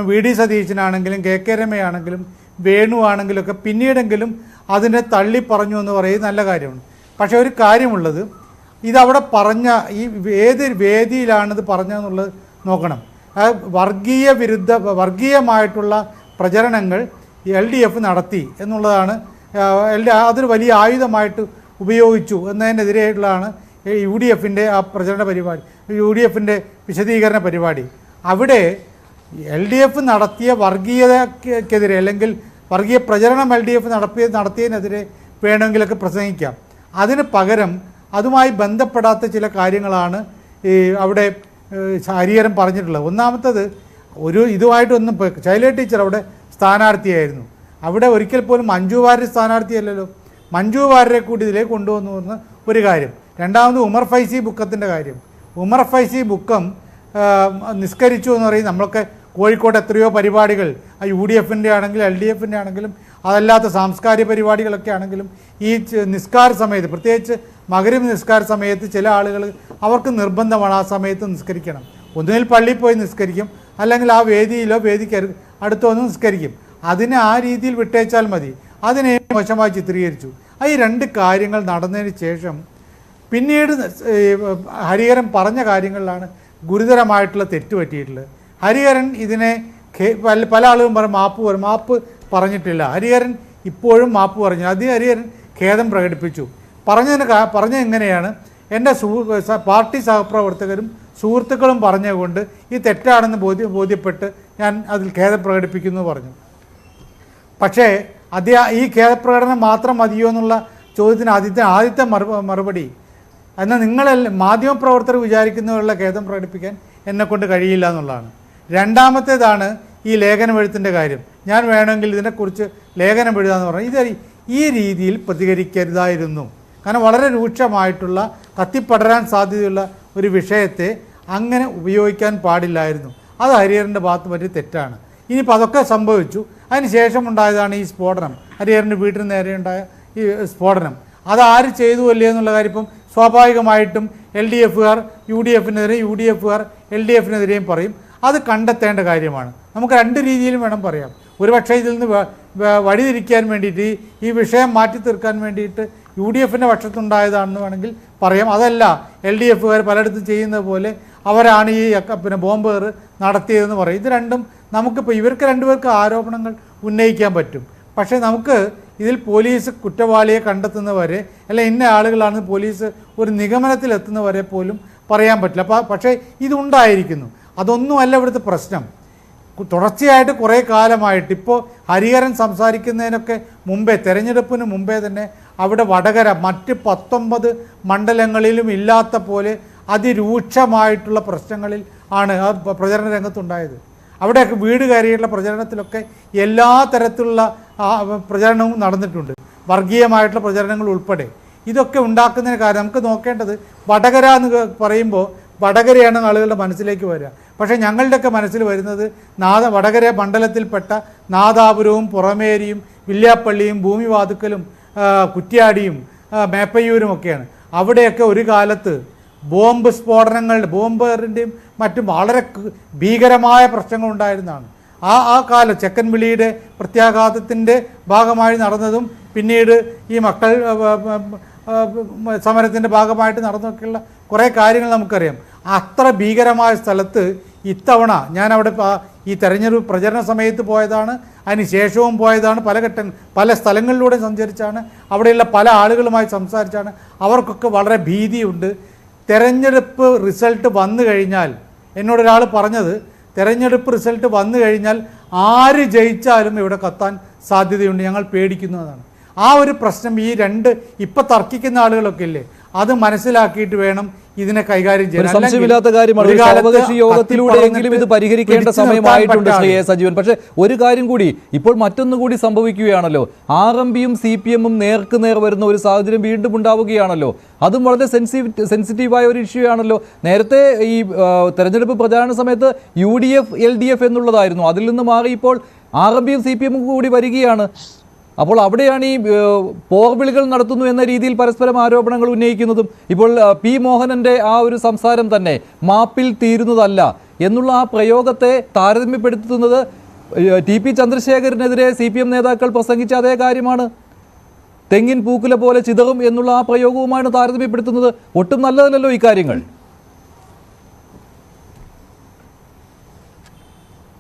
VD സതീശനാണെങ്കിലും KK രമയാണെങ്കിലും വേണു ആണെങ്കിലുമൊക്കെ പിന്നീടെങ്കിലും അതിനെ തള്ളി പറഞ്ഞു എന്ന് പറയുന്നത് നല്ല കാര്യമാണ്. പക്ഷേ ഒരു കാര്യമുള്ളത്, ഇതവിടെ പറഞ്ഞ ഈ ഏത് വേദിയിലാണിത് പറഞ്ഞതെന്നുള്ളത് നോക്കണം. വർഗീയമായിട്ടുള്ള പ്രചരണങ്ങൾ LDF നടത്തി എന്നുള്ളതാണ്, അതൊരു വലിയ ആയുധമായിട്ട് ഉപയോഗിച്ചു എന്നതിനെതിരെയുള്ളതാണ് UDFൻ്റെ ആ പ്രചരണ പരിപാടി, UDFൻ്റെ വിശദീകരണ പരിപാടി. അവിടെ LDF നടത്തിയ വർഗീയതക്കെതിരെ അല്ലെങ്കിൽ വർഗീയ പ്രചരണം LDF നടത്തിയതിനെതിരെ വേണമെങ്കിലൊക്കെ പ്രസംഗിക്കാം. അതിന് പകരം അതുമായി ബന്ധപ്പെടാത്ത ചില കാര്യങ്ങളാണ് അവിടെ ഹരിഹരൻ പറഞ്ഞിട്ടുള്ളത്. ഒന്നാമത്തത്, ഇതുമായിട്ടൊന്നും ശൈല ടീച്ചർ അവിടെ സ്ഥാനാർത്ഥിയായിരുന്നു. അവിടെ ഒരിക്കൽ പോലും മഞ്ജു വാര്യർ സ്ഥാനാർത്ഥിയല്ലല്ലോ. മഞ്ജു വാര്യരെ കൂടി ഇതിലേക്ക് കൊണ്ടുവന്നു എന്ന ഒരു കാര്യം. രണ്ടാമത് ഉമർ ഫൈസി ബുക്കത്തിൻ്റെ കാര്യം. ഉമർ ഫൈസി ബുക്കം നിസ്കരിച്ചു എന്ന് പറയും. നമ്മളൊക്കെ കോഴിക്കോട് എത്രയോ പരിപാടികൾ UDFൻ്റെ ആണെങ്കിലും LDFൻ്റെ ആണെങ്കിലും അതല്ലാത്ത സാംസ്കാരിക പരിപാടികളൊക്കെ ആണെങ്കിലും ഈ നിസ്കാര സമയത്ത്, പ്രത്യേകിച്ച് മഗ്‌രിബ് നിസ്കാര സമയത്ത് ചില ആളുകൾ അവർക്ക് നിർബന്ധമാണ് ആ സമയത്ത് നിസ്കരിക്കണം. ഒന്നുകിൽ പള്ളിയിൽ പോയി നിസ്കരിക്കും, അല്ലെങ്കിൽ ആ വേദിയിലോ വേദിക്ക് അടുത്തോ നിസ്കരിക്കും. അതിനെ ആ രീതിയിൽ വിട്ടേച്ചാൽ മതി. അതിനെ മോശമായി ചിത്രീകരിച്ചു. ഈ രണ്ട് കാര്യങ്ങൾ നടന്നതിന് ശേഷം പിന്നീട് ഹരിഹരൻ പറഞ്ഞ കാര്യങ്ങളിലാണ് ഗുരുതരമായിട്ടുള്ള തെറ്റ് പറ്റിയിട്ടുള്ളത്. ഹരിഹരൻ ഇതിനെ പല ആളുകളും മാപ്പ് പറഞ്ഞിട്ടില്ല. ഹരിഹരൻ ഇപ്പോഴും മാപ്പ് പറഞ്ഞു. ഹരിഹരൻ ഖേദം പ്രകടിപ്പിച്ചു. പറഞ്ഞ എങ്ങനെയാണ്, എൻ്റെ പാർട്ടി സഹപ്രവർത്തകരും സുഹൃത്തുക്കളും പറഞ്ഞുകൊണ്ട് ഈ തെറ്റാണെന്ന് ബോധ്യപ്പെട്ട് ഞാൻ അതിൽ ഖേദം പ്രകടിപ്പിക്കുന്നു പറഞ്ഞു. പക്ഷേ ഈ ഖേദപ്രകടനം മാത്രം മതിയോ എന്നുള്ള ചോദ്യത്തിന് ആദ്യത്തെ മറുപടി, എന്നാൽ നിങ്ങളെല്ലാം മാധ്യമപ്രവർത്തകർ വിചാരിക്കുന്നവരുള്ള ഖേദം പ്രകടിപ്പിക്കാൻ എന്നെക്കൊണ്ട് കഴിയില്ല എന്നുള്ളതാണ്. രണ്ടാമത്തേതാണ് ഈ ലേഖനം എഴുത്തിൻ്റെ കാര്യം. ഞാൻ വേണമെങ്കിൽ ഇതിനെക്കുറിച്ച് ലേഖനം എഴുതാമെന്ന് പറഞ്ഞു. ഇത് ഈ രീതിയിൽ പ്രതികരിക്കരുതായിരുന്നു. കാരണം വളരെ രൂക്ഷമായിട്ടുള്ള കത്തിപ്പടരാൻ സാധ്യതയുള്ള ഒരു വിഷയത്തെ അങ്ങനെ ഉപയോഗിക്കാൻ പാടില്ലായിരുന്നു. അത് ഹരിഹരൻ്റെ ഭാഗത്ത് പറ്റിയ തെറ്റാണ്. ഇനിയിപ്പോൾ അതൊക്കെ സംഭവിച്ചു. അതിന് ശേഷം ഉണ്ടായതാണ് ഈ സ്ഫോടനം, ഹരിഹരൻ്റെ വീട്ടിന് നേരെ ഉണ്ടായ ഈ സ്ഫോടനം. അതാര് ചെയ്തു അല്ലേ എന്നുള്ള കാര്യം ഇപ്പം സ്വാഭാവികമായിട്ടും LDFകാർ UDFനെതിരെയും UDFകാർ LDFനെതിരെയും പറയും. അത് കണ്ടെത്തേണ്ട കാര്യമാണ്. നമുക്ക് രണ്ട് രീതിയിലും വേണം പറയാം. ഒരുപക്ഷെ ഇതിൽ നിന്ന് വഴിതിരിക്കാൻ വേണ്ടിയിട്ട് ഈ വിഷയം മാറ്റി തീർക്കാൻ വേണ്ടിയിട്ട് UDFൻ്റെ പക്ഷത്തുണ്ടായതാണെന്ന് വേണമെങ്കിൽ പറയാം. അതല്ല LDFകാർ പലയിടത്തും ചെയ്യുന്നത് പോലെ അവരാണ് ഈ ബോംബേർ നടത്തിയതെന്ന് പറയും. ഇത് രണ്ടും നമുക്കിപ്പോൾ ഇവർക്ക് രണ്ടുപേർക്ക് ആരോപണങ്ങൾ ഉന്നയിക്കാൻ പറ്റും. പക്ഷേ നമുക്ക് ഇതിൽ പോലീസ് കുറ്റവാളിയെ കണ്ടെത്തുന്നവരെ അല്ല ഇന്ന ആളുകളാണ് പോലീസ് ഒരു നിഗമനത്തിലെത്തുന്നവരെ പോലും പറയാൻ പറ്റില്ല. പക്ഷേ ഇതുണ്ടായിരിക്കുന്നു. അതൊന്നുമല്ല ഇവിടുത്തെ പ്രശ്നം. തുടർച്ചയായിട്ട് കുറേ കാലമായിട്ട് ഇപ്പോൾ ഹരിഹരൻ സംസാരിക്കുന്നതിനൊക്കെ മുമ്പേ തെരഞ്ഞെടുപ്പിന് മുമ്പേ തന്നെ അവിടെ വടകര മറ്റ് 19 മണ്ഡലങ്ങളിലും ഇല്ലാത്ത പോലെ അതിരൂക്ഷമായിട്ടുള്ള പ്രശ്നങ്ങളിൽ ആണ് ആ പ്രചരണ രംഗത്തുണ്ടായത്. അവിടെയൊക്കെ വീട് കയറിയിട്ടുള്ള പ്രചരണത്തിലൊക്കെ എല്ലാ തരത്തിലുള്ള പ്രചരണവും നടന്നിട്ടുണ്ട്, വർഗീയമായിട്ടുള്ള പ്രചരണങ്ങൾ ഉൾപ്പെടെ. ഇതൊക്കെ ഉണ്ടാക്കുന്നതിന് കാരണം നമുക്ക് നോക്കേണ്ടത് വടകര എന്ന് പറയുമ്പോൾ വടകരയാണ് ആളുകളുടെ മനസ്സിലേക്ക് വരിക. പക്ഷേ ഞങ്ങളുടെയൊക്കെ മനസ്സിൽ വരുന്നത് വടകര മണ്ഡലത്തിൽപ്പെട്ട നാദാപുരവും പുറമേരിയും വില്യാപ്പള്ളിയും ഭൂമിവാതുക്കലും കുറ്റ്യാടിയും മേപ്പയ്യൂരും ഒക്കെയാണ്. അവിടെയൊക്കെ ഒരു കാലത്ത് ബോംബ് സ്ഫോടനങ്ങളുടെ ബോംബറിൻ്റെയും മറ്റും വളരെ ഭീകരമായ പ്രശ്നങ്ങൾ ഉണ്ടായിരുന്നതാണ്. ആ കാലം ചെക്കൻ വിളിയുടെ പ്രത്യാഘാതത്തിൻ്റെ ഭാഗമായി നടന്നതും പിന്നീട് ഈ മക്കൾ സമരത്തിൻ്റെ ഭാഗമായിട്ട് നടന്നൊക്കെയുള്ള കുറേ കാര്യങ്ങൾ നമുക്കറിയാം. അത്ര ഭീകരമായ സ്ഥലത്ത് ഇത്തവണ ഞാനവിടെ ഈ തെരഞ്ഞെടുപ്പ് പ്രചരണ സമയത്ത് പോയതാണ്, അതിന് ശേഷവും പോയതാണ്, പല സ്ഥലങ്ങളിലൂടെ സഞ്ചരിച്ചാണ്, അവിടെയുള്ള പല ആളുകളുമായി സംസാരിച്ചാണ്. അവർക്കൊക്കെ വളരെ ഭീതിയുണ്ട്. തെരഞ്ഞെടുപ്പ് റിസൾട്ട് വന്നു കഴിഞ്ഞാൽ എന്നോടൊരാൾ പറഞ്ഞത് തെരഞ്ഞെടുപ്പ് റിസൾട്ട് വന്നു കഴിഞ്ഞാൽ ആര് ജയിച്ചാലും ഇവിടെ കത്താൻ സാധ്യതയുണ്ട്, ഞങ്ങൾ പേടിക്കുന്നതാണ്. ആ ഒരു പ്രശ്നം ഈ ഇപ്പം തർക്കിക്കുന്ന ആളുകളൊക്കെ ഇല്ലേ അത് മനസ്സിലാക്കിയിട്ട് വേണം ഇതിനെ കൈകാര്യം ചെയ്യാൻ. സംശയമില്ലാത്ത കാര്യമാണ്. സർവകക്ഷി യോഗത്തിലൂടെയെങ്കിലും ഇത് പരിഹരിക്കേണ്ട സമയമായിട്ടുണ്ട് ശ്രീ എ സജീവൻ. പക്ഷേ ഒരു കാര്യം കൂടി ഇപ്പോൾ മറ്റൊന്നുകൂടി സംഭവിക്കുകയാണല്ലോ. RMPയും CPMും നേർക്കുനേർ വരുന്ന ഒരു സാഹചര്യം വീണ്ടും ഉണ്ടാവുകയാണല്ലോ. അതും വളരെ സെൻസിറ്റീവായ ഒരു ഇഷ്യൂ ആണല്ലോ. നേരത്തെ ഈ തെരഞ്ഞെടുപ്പ് പ്രചാരണ സമയത്ത് UDF LDF എന്നുള്ളതായിരുന്നു. അതിൽ നിന്ന് മാറി ഇപ്പോൾ RMPയും CPMും കൂടി വരികയാണ്. അപ്പോൾ അവിടെയാണ് ഈ പോർവിളികൾ നടത്തുന്നു എന്ന രീതിയിൽ പരസ്പരം ആരോപണങ്ങൾ ഉന്നയിക്കുന്നതും. ഇപ്പോൾ P. മോഹനൻ്റെ ആ ഒരു സംസാരം തന്നെ മാപ്പിൽ തീരുന്നതല്ല എന്നുള്ള ആ പ്രയോഗത്തെ താരതമ്യപ്പെടുത്തുന്നത് TP ചന്ദ്രശേഖരനെതിരെ CPM നേതാക്കൾ പ്രസംഗിച്ച അതേ കാര്യമാണ്. തെങ്ങിൻ പൂക്കുല പോലെ ചിതറും എന്നുള്ള ആ പ്രയോഗവുമാണ് താരതമ്യപ്പെടുത്തുന്നത്. ഒട്ടും നല്ലതല്ലല്ലോ ഈ കാര്യങ്ങൾ.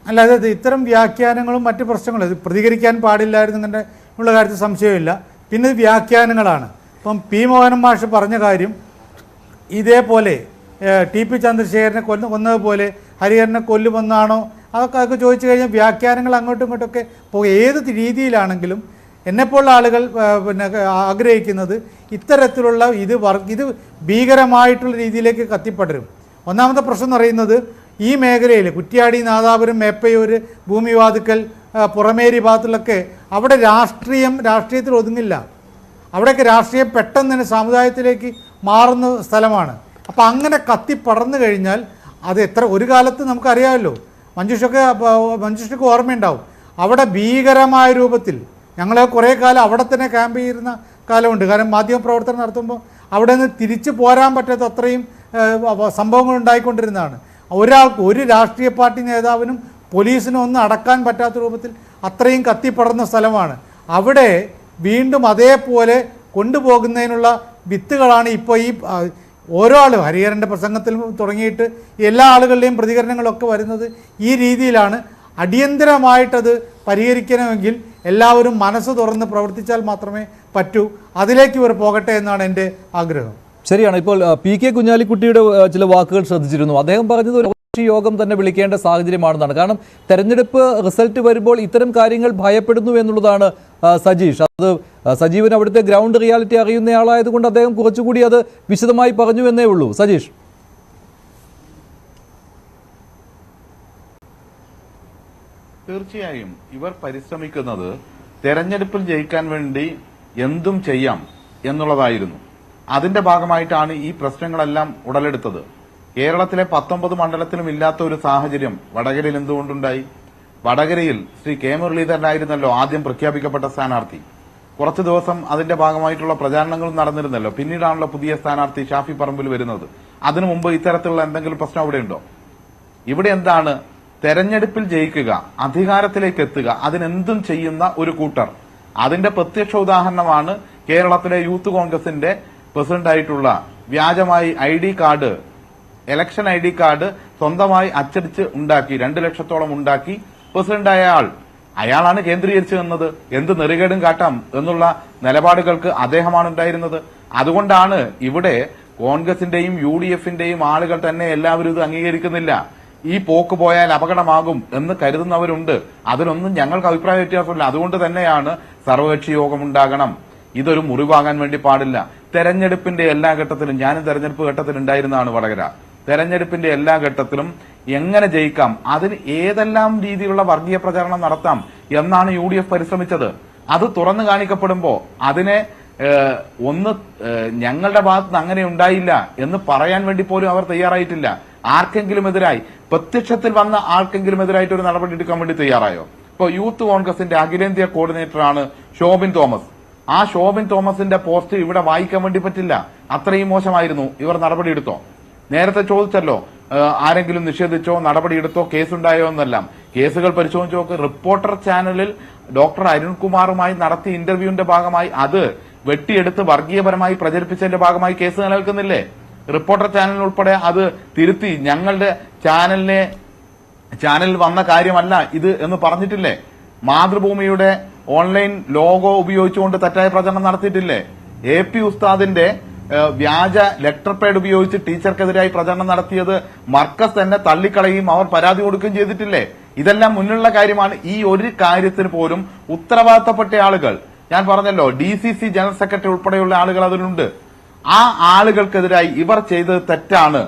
അല്ലാതെ ഇത്തരം വ്യാഖ്യാനങ്ങളും മറ്റ് പ്രശ്നങ്ങളും ഇത് പ്രതികരിക്കാൻ പാടില്ലായിരുന്നു എന്നെ ഉള്ള കാര്യത്തിൽ സംശയമില്ല. പിന്നെ വ്യാഖ്യാനങ്ങളാണ്. ഇപ്പം P. മോഹനൻ മാഷ് പറഞ്ഞ കാര്യം ഇതേപോലെ TP ചന്ദ്രശേഖരനെ കൊന്നതുപോലെ ഹരിഹരനെ കൊല്ലുമെന്നാണോ അതൊക്കെ ചോദിച്ചു കഴിഞ്ഞാൽ വ്യാഖ്യാനങ്ങൾ അങ്ങോട്ടും ഇങ്ങോട്ടൊക്കെ ഏത് രീതിയിലാണെങ്കിലും എന്നെപ്പോലുള്ള ആളുകൾ ആഗ്രഹിക്കുന്നത് ഇത്തരത്തിലുള്ള ഇത് ഭീകരമായിട്ടുള്ള രീതിയിലേക്ക് കത്തിപ്പടരും. ഒന്നാമത്തെ പ്രശ്നം എന്ന് പറയുന്നത് ഈ മേഖലയിൽ കുറ്റ്യാടി, നാദാപുരം, മേപ്പയൂർ, ഭൂമിവാതുക്കൽ, പുറമേരി ഭാഗത്തുള്ളൊക്കെ അവിടെ രാഷ്ട്രീയത്തിൽ ഒതുങ്ങില്ല. അവിടെയൊക്കെ രാഷ്ട്രീയം പെട്ടെന്ന് തന്നെ സമുദായത്തിലേക്ക് മാറുന്ന സ്ഥലമാണ്. അപ്പോൾ അങ്ങനെ കത്തിപ്പടർന്നു കഴിഞ്ഞാൽ അത് ഒരു കാലത്ത് നമുക്കറിയാമല്ലോ, മഞ്ജുഷക്ക് ഓർമ്മയുണ്ടാവും, അവിടെ ഭീകരമായ രൂപത്തിൽ ഞങ്ങൾ കുറേ കാലം അവിടെ തന്നെ ക്യാമ്പ് ചെയ്യുന്ന കാലമുണ്ട്. കാരണം മാധ്യമപ്രവർത്തനം നടത്തുമ്പോൾ അവിടെ നിന്ന് തിരിച്ചു പോരാൻ പറ്റാത്ത അത്രയും സംഭവങ്ങൾ ഉണ്ടായിക്കൊണ്ടിരുന്നതാണ്. ഒരു രാഷ്ട്രീയ പാർട്ടി നേതാവിനും പോലീസിനും ഒന്നും അടക്കാൻ പറ്റാത്ത രൂപത്തിൽ അത്രയും കത്തിപ്പടർന്ന സ്ഥലമാണ്. അവിടെ വീണ്ടും അതേപോലെ കൊണ്ടുപോകുന്നതിനുള്ള വിത്തുകളാണ് ഇപ്പോൾ ഈ ഓരോ ആളും ഹരിഹരൻ്റെ പ്രസംഗത്തിൽ തുടങ്ങിയിട്ട് എല്ലാ ആളുകളുടെയും പ്രതികരണങ്ങളൊക്കെ വരുന്നത് ഈ രീതിയിലാണ്. അടിയന്തരമായിട്ടത് പരിഹരിക്കണമെങ്കിൽ എല്ലാവരും മനസ്സ് തുറന്ന് പ്രവർത്തിച്ചാൽ മാത്രമേ പറ്റൂ. അതിലേക്ക് ഇവർ പോകട്ടെ എന്നാണ് എൻ്റെ ആഗ്രഹം. ശരിയാണ്. ഇപ്പോൾ PK കുഞ്ഞാലിക്കുട്ടിയുടെ ചില വാക്കുകൾ ശ്രദ്ധിച്ചിരുന്നു. അദ്ദേഹം പറഞ്ഞത് ഒരു യോഗം തന്നെ വിളിക്കേണ്ട സാഹചര്യമാണെന്നാണ്. കാരണം തെരഞ്ഞെടുപ്പ് റിസൾട്ട് വരുമ്പോൾ ഇത്തരം കാര്യങ്ങൾ ഭയപ്പെടുന്നു എന്നുള്ളതാണ് സജീഷ്. അത് സജീവൻ അവിടുത്തെ ഗ്രൗണ്ട് റിയാലിറ്റി അറിയുന്നയാളായതുകൊണ്ട് അദ്ദേഹം കുറച്ചുകൂടി അത് വിശദമായി പറഞ്ഞു എന്നേ ഉള്ളൂ. സജീഷ്, തീർച്ചയായും ഇവർ പരിശ്രമിക്കുന്നത് തെരഞ്ഞെടുപ്പിൽ ജയിക്കാൻ വേണ്ടി എന്തും ചെയ്യാം എന്നുള്ളതായിരുന്നു. അതിന്റെ ഭാഗമായിട്ടാണ് ഈ പ്രശ്നങ്ങളെല്ലാം ഉടലെടുത്തത്. കേരളത്തിലെ 19 മണ്ഡലത്തിലും ഇല്ലാത്ത ഒരു സാഹചര്യം വടകരയിൽ എന്തുകൊണ്ടുണ്ടായി? വടകരയിൽ ശ്രീ K. മുരളീധരനായിരുന്നല്ലോ ആദ്യം പ്രഖ്യാപിക്കപ്പെട്ട സ്ഥാനാർത്ഥി. കുറച്ച് ദിവസം അതിന്റെ ഭാഗമായിട്ടുള്ള പ്രചാരണങ്ങളും നടന്നിരുന്നല്ലോ. പിന്നീടാണല്ലോ പുതിയ സ്ഥാനാർത്ഥി ഷാഫി പറമ്പിൽ വരുന്നത്. അതിനു മുമ്പ് ഇത്തരത്തിലുള്ള എന്തെങ്കിലും പ്രശ്നം അവിടെ ഉണ്ടോ? ഇവിടെ എന്താണ്, തെരഞ്ഞെടുപ്പിൽ ജയിക്കുക, അധികാരത്തിലേക്ക് എത്തുക, അതിനെന്തും ചെയ്യുന്ന ഒരു കൂട്ടർ. അതിന്റെ പ്രത്യക്ഷ ഉദാഹരണമാണ് കേരളത്തിലെ യൂത്ത് കോൺഗ്രസിന്റെ പ്രസിഡന്റായിട്ടുള്ള വ്യാജമായി ID card, election ID card സ്വന്തമായി അച്ചടിച്ച് ഉണ്ടാക്കി 2 ലക്ഷത്തോളം ഉണ്ടാക്കി പ്രസിഡന്റായ അയാളാണ് കേന്ദ്രീകരിച്ചു നിന്നത്. എന്ത് നെറികേടും കാട്ടാം എന്നുള്ള നിലപാടുകൾക്ക് അദ്ദേഹമാണ് ഉണ്ടായിരുന്നത്. അതുകൊണ്ടാണ് ഇവിടെ കോൺഗ്രസിന്റെയും UDFന്റെയും ആളുകൾ തന്നെ എല്ലാവരും ഇത് അംഗീകരിക്കുന്നില്ല. ഈ പോക്ക് പോയാൽ അപകടമാകും എന്ന് കരുതുന്നവരുണ്ട്. അതിനൊന്നും ഞങ്ങൾക്ക് അഭിപ്രായ വ്യത്യാസമില്ല. അതുകൊണ്ട് തന്നെയാണ് സർവകക്ഷി യോഗം ഉണ്ടാകണം. ഇതൊരു മുറിവാകാൻ വേണ്ടി പാടില്ല. തെരഞ്ഞെടുപ്പിന്റെ എല്ലാ ഘട്ടത്തിലും, ഞാനും തെരഞ്ഞെടുപ്പ് ഘട്ടത്തിൽ ഉണ്ടായിരുന്നതാണ് വടകര. തെരഞ്ഞെടുപ്പിന്റെ എല്ലാ ഘട്ടത്തിലും എങ്ങനെ ജയിക്കാം, അതിന് ഏതെല്ലാം രീതിയിലുള്ള വർഗീയ പ്രചാരണം നടത്താം എന്നാണ് UDF പരിശ്രമിച്ചത്. അത് തുറന്നു കാണിക്കപ്പെടുമ്പോ അതിനെ ഞങ്ങളുടെ ഭാഗത്തുനിന്ന് അങ്ങനെ ഉണ്ടായില്ല എന്ന് പറയാൻ വേണ്ടി പോലും അവർ തയ്യാറായിട്ടില്ല. ആർക്കെങ്കിലും എതിരായി, പ്രത്യക്ഷത്തിൽ വന്ന ആർക്കെങ്കിലും എതിരായിട്ട് ഒരു നടപടി എടുക്കാൻ വേണ്ടി തയ്യാറായോ? ഇപ്പൊ യൂത്ത് കോൺഗ്രസിന്റെ അഖിലേന്ത്യാ കോർഡിനേറ്ററാണ് ഷോബിൻ തോമസ്. ആ ഷോബിൻ തോമസിന്റെ പോസ്റ്റ് ഇവിടെ വായിക്കാൻ വേണ്ടി പറ്റില്ല, അത്രയും മോശമായിരുന്നു. ഇവർ നടപടിയെടുത്തോ? നേരത്തെ ചോദിച്ചല്ലോ, ആരെങ്കിലും നിഷേധിച്ചോ, നടപടിയെടുത്തോ, കേസുണ്ടായോ എന്നെല്ലാം. കേസുകൾ പരിശോധിച്ച് നോക്ക്. റിപ്പോർട്ടർ ചാനലിൽ ഡോക്ടർ അരുൺകുമാറുമായി നടത്തിയ ഇന്റർവ്യൂവിന്റെ ഭാഗമായി അത് വെട്ടിയെടുത്ത് വർഗീയപരമായി പ്രചരിപ്പിച്ചതിന്റെ ഭാഗമായി കേസ് നിലനിൽക്കുന്നില്ലേ? റിപ്പോർട്ടർ ചാനൽ ഉൾപ്പെടെ അത് തിരുത്തി ഞങ്ങളുടെ ചാനലിൽ വന്ന കാര്യമല്ല ഇത് എന്ന് പറഞ്ഞിട്ടില്ലേ? മാതൃഭൂമിയുടെ ഓൺലൈൻ ലോഗോ ഉപയോഗിച്ചുകൊണ്ട് തെറ്റായ പ്രചരണം നടത്തിയിട്ടില്ലേ? AP ഉസ്താദിന്റെ വ്യാജ ലെറ്റർ പേഡ് ഉപയോഗിച്ച് ടീച്ചർക്കെതിരായി പ്രചരണം നടത്തിയത് മർക്കസ് തന്നെ തള്ളിക്കളയും അവർ പരാതി കൊടുക്കുകയും ചെയ്തിട്ടില്ലേ? ഇതെല്ലാം മുന്നിലുള്ള കാര്യമാണ്. ഈ ഒരു കാര്യത്തിന് പോലും ഉത്തരവാദിത്തപ്പെട്ട ആളുകൾ, ഞാൻ പറഞ്ഞല്ലോ DCC ജനറൽ സെക്രട്ടറി ഉൾപ്പെടെയുള്ള ആളുകൾ അതിലുണ്ട്. ആ ആളുകൾക്കെതിരായി ഇവർ ചെയ്തത് തെറ്റാണ്,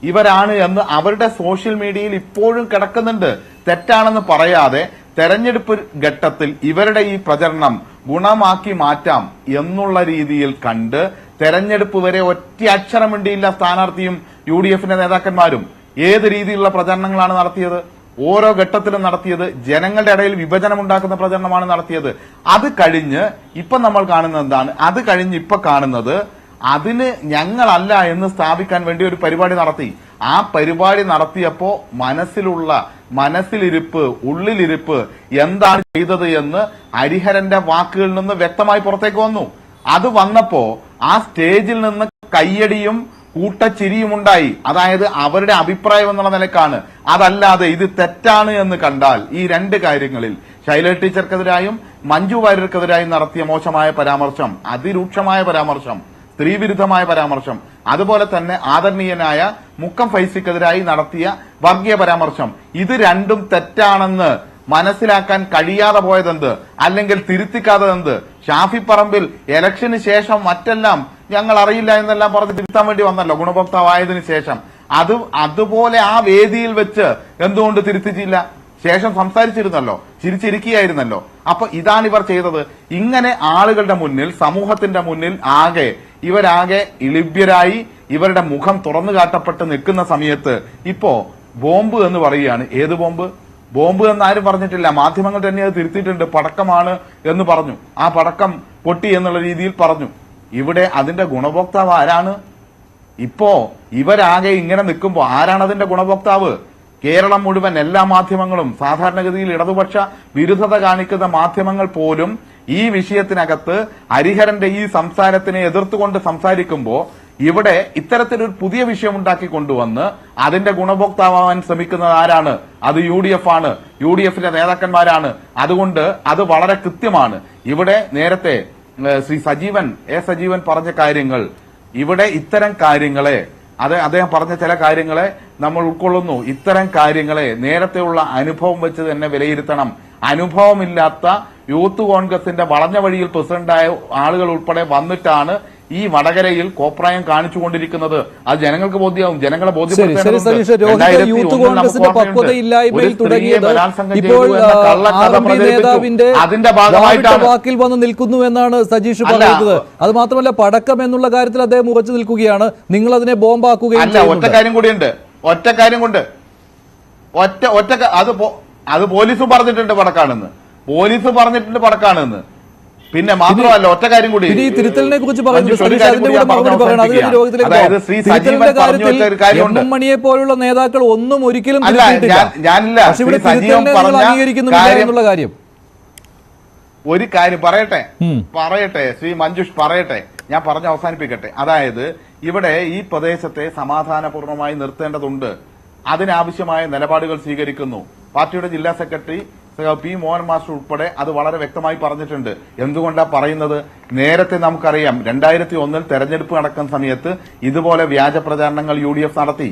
ഇവരാണ് എന്ന് അവരുടെ സോഷ്യൽ മീഡിയയിൽ ഇപ്പോഴും കിടക്കുന്നുണ്ട്. തെറ്റാണെന്ന് പറയാതെ തെരഞ്ഞെടുപ്പ് ഘട്ടത്തിൽ ഇവരുടെ ഈ പ്രചരണം ഗുണമാക്കി മാറ്റാം എന്നുള്ള രീതിയിൽ കണ്ട് തെരഞ്ഞെടുപ്പ് വരെ ഒറ്റ അക്ഷരം വേണ്ടിയില്ല സ്ഥാനാർത്ഥിയും UDFന്റെ നേതാക്കന്മാരും. ഏത് രീതിയിലുള്ള പ്രചരണങ്ങളാണ് നടത്തിയത്? ഓരോ ഘട്ടത്തിലും നടത്തിയത് ജനങ്ങളുടെ ഇടയിൽ വിഭജനമുണ്ടാക്കുന്ന പ്രചരണമാണ് നടത്തിയത്. അത് കഴിഞ്ഞ് ഇപ്പൊ നമ്മൾ കാണുന്നത് എന്താണ്? അത് കഴിഞ്ഞ് ഇപ്പൊ കാണുന്നത് അതിന് ഞങ്ങളല്ല എന്ന് സ്ഥാപിക്കാൻ വേണ്ടി ഒരു പരിപാടി നടത്തി. ആ പരിപാടി നടത്തിയപ്പോ മനസ്സിലിരിപ്പ്, ഉള്ളിലിരിപ്പ് എന്താണ് ചെയ്തത് എന്ന് ഹരിഹരന്റെ വാക്കുകളിൽ നിന്ന് വ്യക്തമായി പുറത്തേക്ക് വന്നു. അത് വന്നപ്പോ ആ സ്റ്റേജിൽ നിന്ന് കയ്യടിയും കൂട്ടച്ചിരിയും ഉണ്ടായി. അതായത് അവരുടെ അഭിപ്രായം എന്നുള്ള നിലക്കാണ്. അതല്ലാതെ ഇത് തെറ്റാണ് എന്ന് കണ്ടാൽ ഈ 2 കാര്യങ്ങളിൽ ശൈലജ ടീച്ചർക്കെതിരായും മഞ്ജു വാര്യർക്കെതിരായും നടത്തിയ മോശമായ പരാമർശം, അതിരൂക്ഷമായ പരാമർശം, സ്ത്രീവിരുദ്ധമായ പരാമർശം, അതുപോലെ തന്നെ ആദരണീയനായ മുക്കം ഫൈസിക്കെതിരായി നടത്തിയ വർഗീയ പരാമർശം, ഇത് രണ്ടും തെറ്റാണെന്ന് മനസ്സിലാക്കാൻ കഴിയാതെ പോയതെന്ത്, അല്ലെങ്കിൽ തിരുത്തിക്കാത്തതെന്ത്? ഷാഫി പറമ്പിൽ ഇലക്ഷന് ശേഷം മറ്റെല്ലാം ഞങ്ങൾ അറിയില്ല എന്നെല്ലാം പറഞ്ഞ് തിരുത്താൻ വേണ്ടി വന്നല്ലോ ഗുണഭോക്താവായതിനു ശേഷം. അതുപോലെ ആ വേദിയിൽ വെച്ച് എന്തുകൊണ്ട് തിരുത്തിച്ചില്ല? ശേഷം സംസാരിച്ചിരുന്നല്ലോ, ചിരിച്ചിരിക്കുകയായിരുന്നല്ലോ. അപ്പൊ ഇതാണ് ഇവർ ചെയ്തത്. ഇങ്ങനെ ആളുകളുടെ മുന്നിൽ, സമൂഹത്തിന്റെ മുന്നിൽ ഇവരാകെ ഇളിഭ്യരായി ഇവരുടെ മുഖം തുറന്നു കാട്ടപ്പെട്ട് നിൽക്കുന്ന സമയത്ത് ഇപ്പോ ബോംബ് എന്ന് പറയുകയാണ്. ഏത് ബോംബ്? ബോംബ് എന്ന് ആരും പറഞ്ഞിട്ടില്ല. മാധ്യമങ്ങൾ തന്നെ അത് തിരുത്തിയിട്ടുണ്ട്. പടക്കമാണ് എന്ന് പറഞ്ഞു. ആ പടക്കം പൊട്ടി എന്നുള്ള രീതിയിൽ പറഞ്ഞു. ഇവിടെ അതിന്റെ ഗുണഭോക്താവ് ആരാണ്? ഇപ്പോ ഇവരാകെ ഇങ്ങനെ നിൽക്കുമ്പോ ആരാണ് അതിന്റെ ഗുണഭോക്താവ്? കേരളം മുഴുവൻ എല്ലാ മാധ്യമങ്ങളും, സാധാരണഗതിയിൽ ഇടതുപക്ഷ വിരുദ്ധത കാണിക്കുന്ന മാധ്യമങ്ങൾ പോലും ഈ വിഷയത്തിനകത്ത് ഹരിഹരന്റെ ഈ സംസാരത്തിനെ എതിർത്തുകൊണ്ട് സംസാരിക്കുമ്പോ ഇവിടെ ഇത്തരത്തിലൊരു പുതിയ വിഷയം ഉണ്ടാക്കി കൊണ്ടുവന്ന് അതിന്റെ ഗുണഭോക്താവാൻ ശ്രമിക്കുന്നത് ആരാണ്? അത് UDF ആണ്, UDFന്റെ നേതാക്കന്മാരാണ്. അതുകൊണ്ട് അത് വളരെ കൃത്യമാണ്. ഇവിടെ നേരത്തെ ശ്രീ സജീവൻ പറഞ്ഞ കാര്യങ്ങൾ, ഇവിടെ ഇത്തരം കാര്യങ്ങളെ, അദ്ദേഹം പറഞ്ഞ ചില കാര്യങ്ങളെ നമ്മൾ ഉൾക്കൊള്ളുന്നു. ഇത്തരം കാര്യങ്ങളെ നേരത്തെയുള്ള അനുഭവം വെച്ച് തന്നെ വിലയിരുത്തണം. അനുഭവമില്ലാത്ത യൂത്ത് കോൺഗ്രസിന്റെ വളഞ്ഞ വഴിയിൽ പ്രസിഡന്റായ ആളുകൾ ഉൾപ്പെടെ വന്നിട്ടാണ് ഈ വടകരയിൽ കോപ്രായം കാണിച്ചുകൊണ്ടിരിക്കുന്നത്. അത് ജനങ്ങൾക്ക് ബോധ്യമാവും. ജനങ്ങളെ അതിന്റെ വാക്കിൽ വന്ന് നിൽക്കുന്നു എന്നാണ് സജീഷ് പറയുന്നത്. അത് മാത്രമല്ല, പടക്കം എന്നുള്ള കാര്യത്തിൽ അദ്ദേഹം ഉറച്ചു നിൽക്കുകയാണ്. നിങ്ങൾ അതിനെ ബോംബാക്കുകയും ഒറ്റ കാര്യം കൂടിയുണ്ട്. അത് പോലീസ് പറഞ്ഞിട്ടുണ്ട് പടക്കാണെന്ന്. പിന്നെ മാത്രമല്ല ഒറ്റ കാര്യം കൂടി ഈ തിരുത്തലിനെ കുറിച്ച് മഞ്ജുഷ്, ഒരു കാര്യം കൂടി ഞാൻ പറഞ്ഞ് അവസാനിപ്പിക്കാം. അതായത് ശ്രീ സജീവൻ പറഞ്ഞു വെച്ച ഒരു കാര്യമുണ്ട്. മണിയെ പോലുള്ള നേതാക്കൾ ഒന്നും ഒരിക്കലും ഞാനില്ല ശ്രീ സജീവൻ പറഞ്ഞ കാര്യം ഒരു കാര്യം പറയട്ടെ ശ്രീ മഞ്ജുഷ് പറയട്ടെ, ഞാൻ പറഞ്ഞ് അവസാനിപ്പിക്കട്ടെ. അതായത് ഇവിടെ ഈ പ്രദേശത്തെ സമാധാനപൂർണമായി നിർത്തേണ്ടതുണ്ട്, അതിനാവശ്യമായ നിലപാടുകൾ സ്വീകരിക്കുന്നു. പാർട്ടിയുടെ ജില്ലാ സെക്രട്ടറി പി മോഹൻ മാസ്റ്റർ ഉൾപ്പെടെ അത് വളരെ വ്യക്തമായി പറഞ്ഞിട്ടുണ്ട്. എന്തുകൊണ്ടാണ് പറയുന്നത്? നേരത്തെ നമുക്കറിയാം 2001 തെരഞ്ഞെടുപ്പ് നടക്കുന്ന സമയത്ത് ഇതുപോലെ വ്യാജ പ്രചാരണങ്ങൾ UDF നടത്തി.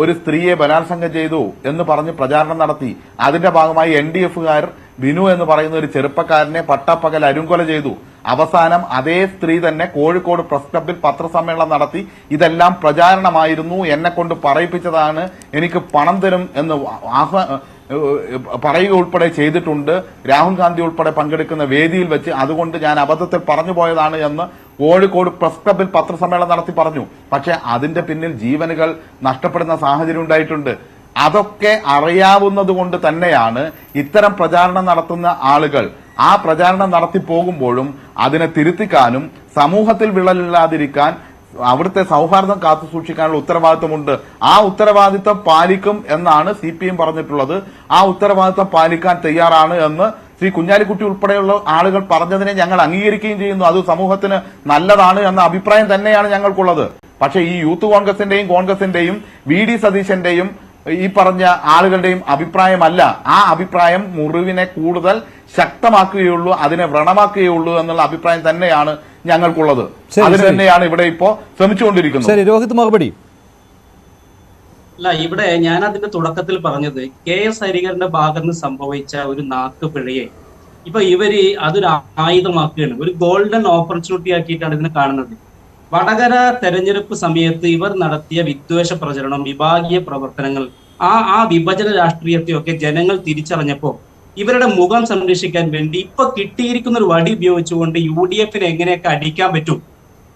ഒരു സ്ത്രീയെ ബലാത്സംഗം ചെയ്തു എന്ന് പറഞ്ഞ് പ്രചാരണം നടത്തി. അതിന്റെ ഭാഗമായി NDF-കാർ ബിനു എന്ന് പറയുന്ന ഒരു ചെറുപ്പക്കാരനെ പട്ടപ്പകൽ അരുങ്കൊല ചെയ്തു. അവസാനം അതേ സ്ത്രീ തന്നെ കോഴിക്കോട് പ്രസ് ക്ലബിൽ പത്രസമ്മേളനം നടത്തി. ഇതെല്ലാം പ്രചാരണമായിരുന്നു, എന്നെ കൊണ്ട് പറയിപ്പിച്ചതാണ്, എനിക്ക് പണം തരും എന്ന് പറയുക ഉൾപ്പെടെ ചെയ്തിട്ടുണ്ട്. രാഹുൽ ഗാന്ധി ഉൾപ്പെടെ പങ്കെടുക്കുന്ന വേദിയിൽ വെച്ച് അതുകൊണ്ട് ഞാൻ അബദ്ധത്തിൽ പറഞ്ഞു പോയതാണ് എന്ന് കോഴിക്കോട് പ്രസ് ക്ലബിൽ പത്രസമ്മേളനം നടത്തി പറഞ്ഞു. പക്ഷെ അതിന്റെ പിന്നിൽ ജീവനുകൾ നഷ്ടപ്പെടുന്ന സാഹചര്യം ഉണ്ടായിട്ടുണ്ട്. അതൊക്കെ അറിയാവുന്നത് കൊണ്ട് തന്നെയാണ് ഇത്തരം പ്രചാരണം നടത്തുന്ന ആളുകൾ ആ പ്രചാരണം നടത്തി പോകുമ്പോഴും അതിനെ തിരുത്തിക്കാനും സമൂഹത്തിൽ വിള്ളലില്ലാതിരിക്കാൻ അവിടുത്തെ സൗഹാർദ്ദം കാത്തു സൂക്ഷിക്കാനുള്ള ഉത്തരവാദിത്വമുണ്ട്. ആ ഉത്തരവാദിത്വം പാലിക്കും എന്നാണ് CPM പറഞ്ഞിട്ടുള്ളത്. ആ ഉത്തരവാദിത്വം പാലിക്കാൻ തയ്യാറാണ് എന്ന് ശ്രീ കുഞ്ഞാലിക്കുട്ടി ഉൾപ്പെടെയുള്ള ആളുകൾ പറഞ്ഞതിനെ ഞങ്ങൾ അംഗീകരിക്കുകയും ചെയ്യുന്നു. അത് സമൂഹത്തിന് നല്ലതാണ് എന്ന അഭിപ്രായം തന്നെയാണ് ഞങ്ങൾക്കുള്ളത്. പക്ഷേ ഈ യൂത്ത് കോൺഗ്രസിന്റെയും VD സതീശന്റെയും ഈ പറഞ്ഞ ആളുകളുടെയും അഭിപ്രായമല്ല. ആ അഭിപ്രായം മുറിവിനെ കൂടുതൽ ശക്തമാക്കുകയുള്ളൂ, അതിനെ വ്രണമാക്കുകയുള്ളൂ എന്നുള്ള അഭിപ്രായം തന്നെയാണ് ഞങ്ങൾക്കുള്ളത്. അതിന് തന്നെയാണ് ഇവിടെ ഇപ്പോ ശ്രമിച്ചുകൊണ്ടിരിക്കുന്നത്. ശരി, രോഹിത് മറുപടി. അല്ല, ഇവിടെ ഞാൻ അതിന്റെ തുടക്കത്തിൽ പറഞ്ഞത് KS ഹരിഹരന്റെ ഭാഗത്ത് നിന്ന് സംഭവിച്ച ഒരു നാക്കുപിഴയെ ഇപ്പൊ ഇവര് അതൊരു ആയുധമാക്കുകയാണ്, ഒരു ഗോൾഡൻ ഓപ്പർച്യൂണിറ്റി ആക്കിയിട്ടാണ് ഇതിനെ കാണുന്നത്. വടകര തെരഞ്ഞെടുപ്പ് സമയത്ത് ഇവർ നടത്തിയ വിദ്വേഷ പ്രചരണം, വിഭാഗീയ പ്രവർത്തനങ്ങൾ, ആ വിഭജന രാഷ്ട്രീയത്തെയൊക്കെ ജനങ്ങൾ തിരിച്ചറിഞ്ഞപ്പോ ഇവരുടെ മുഖം സംരക്ഷിക്കാൻ വേണ്ടി ഇപ്പൊ കിട്ടിയിരിക്കുന്ന ഒരു വടി ഉപയോഗിച്ചുകൊണ്ട് UDF-നെ എങ്ങനെയൊക്കെ അടിക്കാൻ പറ്റും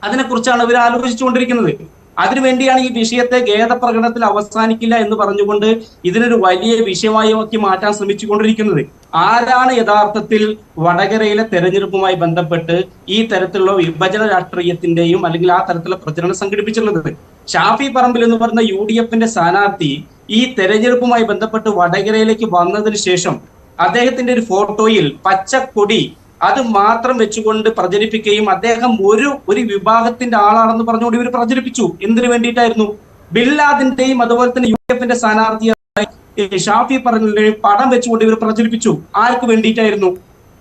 അതിനെക്കുറിച്ചാണ് ഇവർ ആലോചിച്ചുകൊണ്ടിരിക്കുന്നത്. അതിനുവേണ്ടിയാണ് ഈ വിഷയത്തെ ഖേദപ്രകടനത്തിൽ അവസാനിക്കില്ല എന്ന് പറഞ്ഞുകൊണ്ട് ഇതിനൊരു വലിയ വിഷയമായി മാറ്റാൻ ശ്രമിച്ചുകൊണ്ടിരിക്കുന്നത്. ആരാണ് യഥാർത്ഥത്തിൽ വടകരയിലെ തെരഞ്ഞെടുപ്പുമായി ബന്ധപ്പെട്ട് ഈ തരത്തിലുള്ള വിഭജന രാഷ്ട്രീയത്തിന്റെയും അല്ലെങ്കിൽ ആ തരത്തിലുള്ള പ്രചരണം സംഘടിപ്പിച്ചിട്ടുള്ളത്? ഷാഫി പറമ്പിൽ എന്ന് പറയുന്ന UDF-ന്റെ സ്ഥാനാർത്ഥി ഈ തെരഞ്ഞെടുപ്പുമായി ബന്ധപ്പെട്ട് വടകരയിലേക്ക് വന്നതിന് ശേഷം അദ്ദേഹത്തിന്റെ ഒരു ഫോട്ടോയിൽ പച്ചക്കൊടി അത് മാത്രം വെച്ചുകൊണ്ട് പ്രചരിപ്പിക്കുകയും അദ്ദേഹം ഒരു വിഭാഗത്തിന്റെ ആളാണെന്ന് പറഞ്ഞുകൊണ്ട് ഇവർ പ്രചരിപ്പിച്ചു. എന്തിനു വേണ്ടിയിട്ടായിരുന്നു? ബില്ലാദിന്റെയും അതുപോലെ തന്നെ UDF-ന്റെ സ്ഥാനാർത്ഥിയായ ഷാഫി പറമ്പിലിന്റെയും പടം വെച്ചുകൊണ്ട് ഇവർ പ്രചരിപ്പിച്ചു. ആർക്ക് വേണ്ടിയിട്ടായിരുന്നു?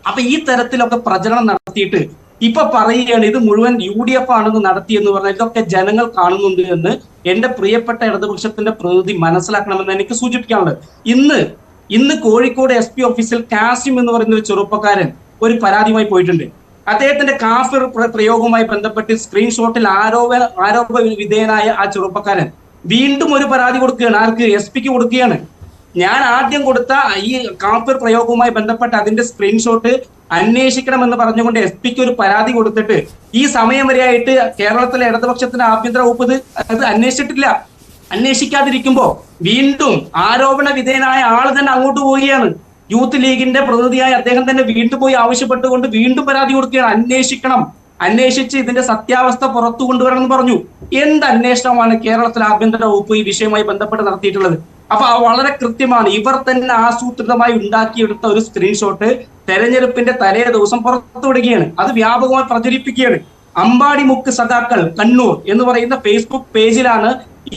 അപ്പൊ ഈ തരത്തിലൊക്കെ പ്രചരണം നടത്തിയിട്ട് ഇപ്പൊ പറയുകയാണ് ഇത് മുഴുവൻ UDF ആണെന്ന് നടത്തിയെന്ന് പറഞ്ഞാൽ ഇതൊക്കെ ജനങ്ങൾ കാണുന്നുണ്ട് എന്ന് എന്റെ പ്രിയപ്പെട്ട ഇടതുപക്ഷത്തിന്റെ പ്രതിനിധി മനസ്സിലാക്കണമെന്ന് എനിക്ക് സൂചിപ്പിക്കാനുള്ളത്. ഇന്ന് കോഴിക്കോട് SP ഓഫീസിൽ കാസിം എന്ന് പറയുന്ന ഒരു ചെറുപ്പക്കാരൻ ഒരു പരാതിയുമായി പോയിട്ടുണ്ട്. അദ്ദേഹത്തിന്റെ കാഫിർ പ്രയോഗവുമായി ബന്ധപ്പെട്ട് സ്ക്രീൻഷോട്ടിൽ ആരോപ വിധേയനായ ആ ചെറുപ്പക്കാരൻ വീണ്ടും ഒരു പരാതി കൊടുക്കുകയാണ്. ആർക്ക്? SP-ക്ക് കൊടുക്കുകയാണ്. ഞാൻ ആദ്യം കൊടുത്ത ഈ കാഫിർ പ്രയോഗവുമായി ബന്ധപ്പെട്ട് അതിന്റെ സ്ക്രീൻഷോട്ട് അന്വേഷിക്കണമെന്ന് പറഞ്ഞുകൊണ്ട് SP-ക്ക് ഒരു പരാതി കൊടുത്തിട്ട് ഈ സമയം വരെയായിട്ട് കേരളത്തിലെ ഇടതുപക്ഷത്തിന്റെ ആഭ്യന്തര വകുപ്പ് അത് അന്വേഷിച്ചിട്ടില്ല. അന്വേഷിക്കാതിരിക്കുമ്പോ വീണ്ടും ആരോപണ വിധേയനായ ആൾ തന്നെ അങ്ങോട്ട് പോവുകയാണ്. യൂത്ത് ലീഗിന്റെ പ്രതിനിധിയായ അദ്ദേഹം തന്നെ വീണ്ടും പോയി ആവശ്യപ്പെട്ടുകൊണ്ട് വീണ്ടും പരാതി കൊടുക്കുകയാണ്. അന്വേഷിക്കണം, അന്വേഷിച്ച് ഇതിന്റെ സത്യാവസ്ഥ പുറത്തു കൊണ്ടുവരണം എന്ന് പറഞ്ഞു. എന്ത് അന്വേഷണമാണ് കേരളത്തിലെ ആഭ്യന്തര വകുപ്പ് ഈ വിഷയവുമായി ബന്ധപ്പെട്ട് നടത്തിയിട്ടുള്ളത്? അപ്പൊ വളരെ കൃത്യമാണ്. ഇവർ തന്നെ ആസൂത്രിതമായി ഉണ്ടാക്കിയെടുത്ത ഒരു സ്ക്രീൻഷോട്ട് തെരഞ്ഞെടുപ്പിന്റെ തലേ ദിവസം പുറത്തുവിടുകയാണ്. അത് വ്യാപകമായി പ്രചരിപ്പിക്കുകയാണ്. അമ്പാടിമുക്ക് സഖാക്കൾ കണ്ണൂർ എന്ന് പറയുന്ന ഫേസ്ബുക്ക് പേജിലാണ്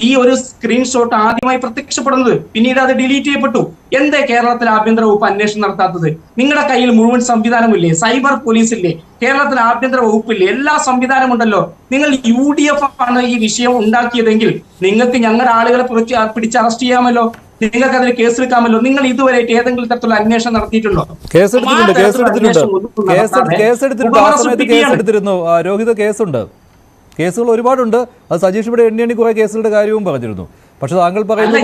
ഈ ഒരു സ്ക്രീൻഷോട്ട് ആദ്യമായി പ്രത്യക്ഷപ്പെടുന്നത്. പിന്നീട് അത് ഡിലീറ്റ് ചെയ്യപ്പെട്ടു. എന്തേ കേരളത്തിലെ ആഭ്യന്തര വകുപ്പ് അന്വേഷണം നടത്താത്തത്? നിങ്ങളുടെ കയ്യിൽ മുഴുവൻ സംവിധാനമില്ലേ? സൈബർ പോലീസ് ഇല്ലേ? കേരളത്തിലെ ആഭ്യന്തര വകുപ്പില്ലേ? എല്ലാ സംവിധാനമുണ്ടല്ലോ. നിങ്ങൾ UDF ആണ് ഈ വിഷയം ഉണ്ടാക്കിയതെങ്കിൽ നിങ്ങൾക്ക് ഞങ്ങളുടെ ആളുകളെ പിടിച്ച് അറസ്റ്റ് ചെയ്യാമല്ലോ, നിങ്ങൾക്ക് അതിന് കേസെടുക്കാമല്ലോ. നിങ്ങൾ ഇതുവരെയായിട്ട് ഏതെങ്കിലും തരത്തിലുള്ള അന്വേഷണം നടത്തിയിട്ടുണ്ടോ? കേസെടുത്തിരുന്നു രോഹിത്, കേസുണ്ട്, കേസുകൾ ഒരുപാടുണ്ട്. അത് സജീഷ് ഇവിടെ എണ്ണി കുറെ കേസുകളുടെ കാര്യവും പറഞ്ഞിരുന്നു. പക്ഷെ താങ്കൾ പറയുന്നത്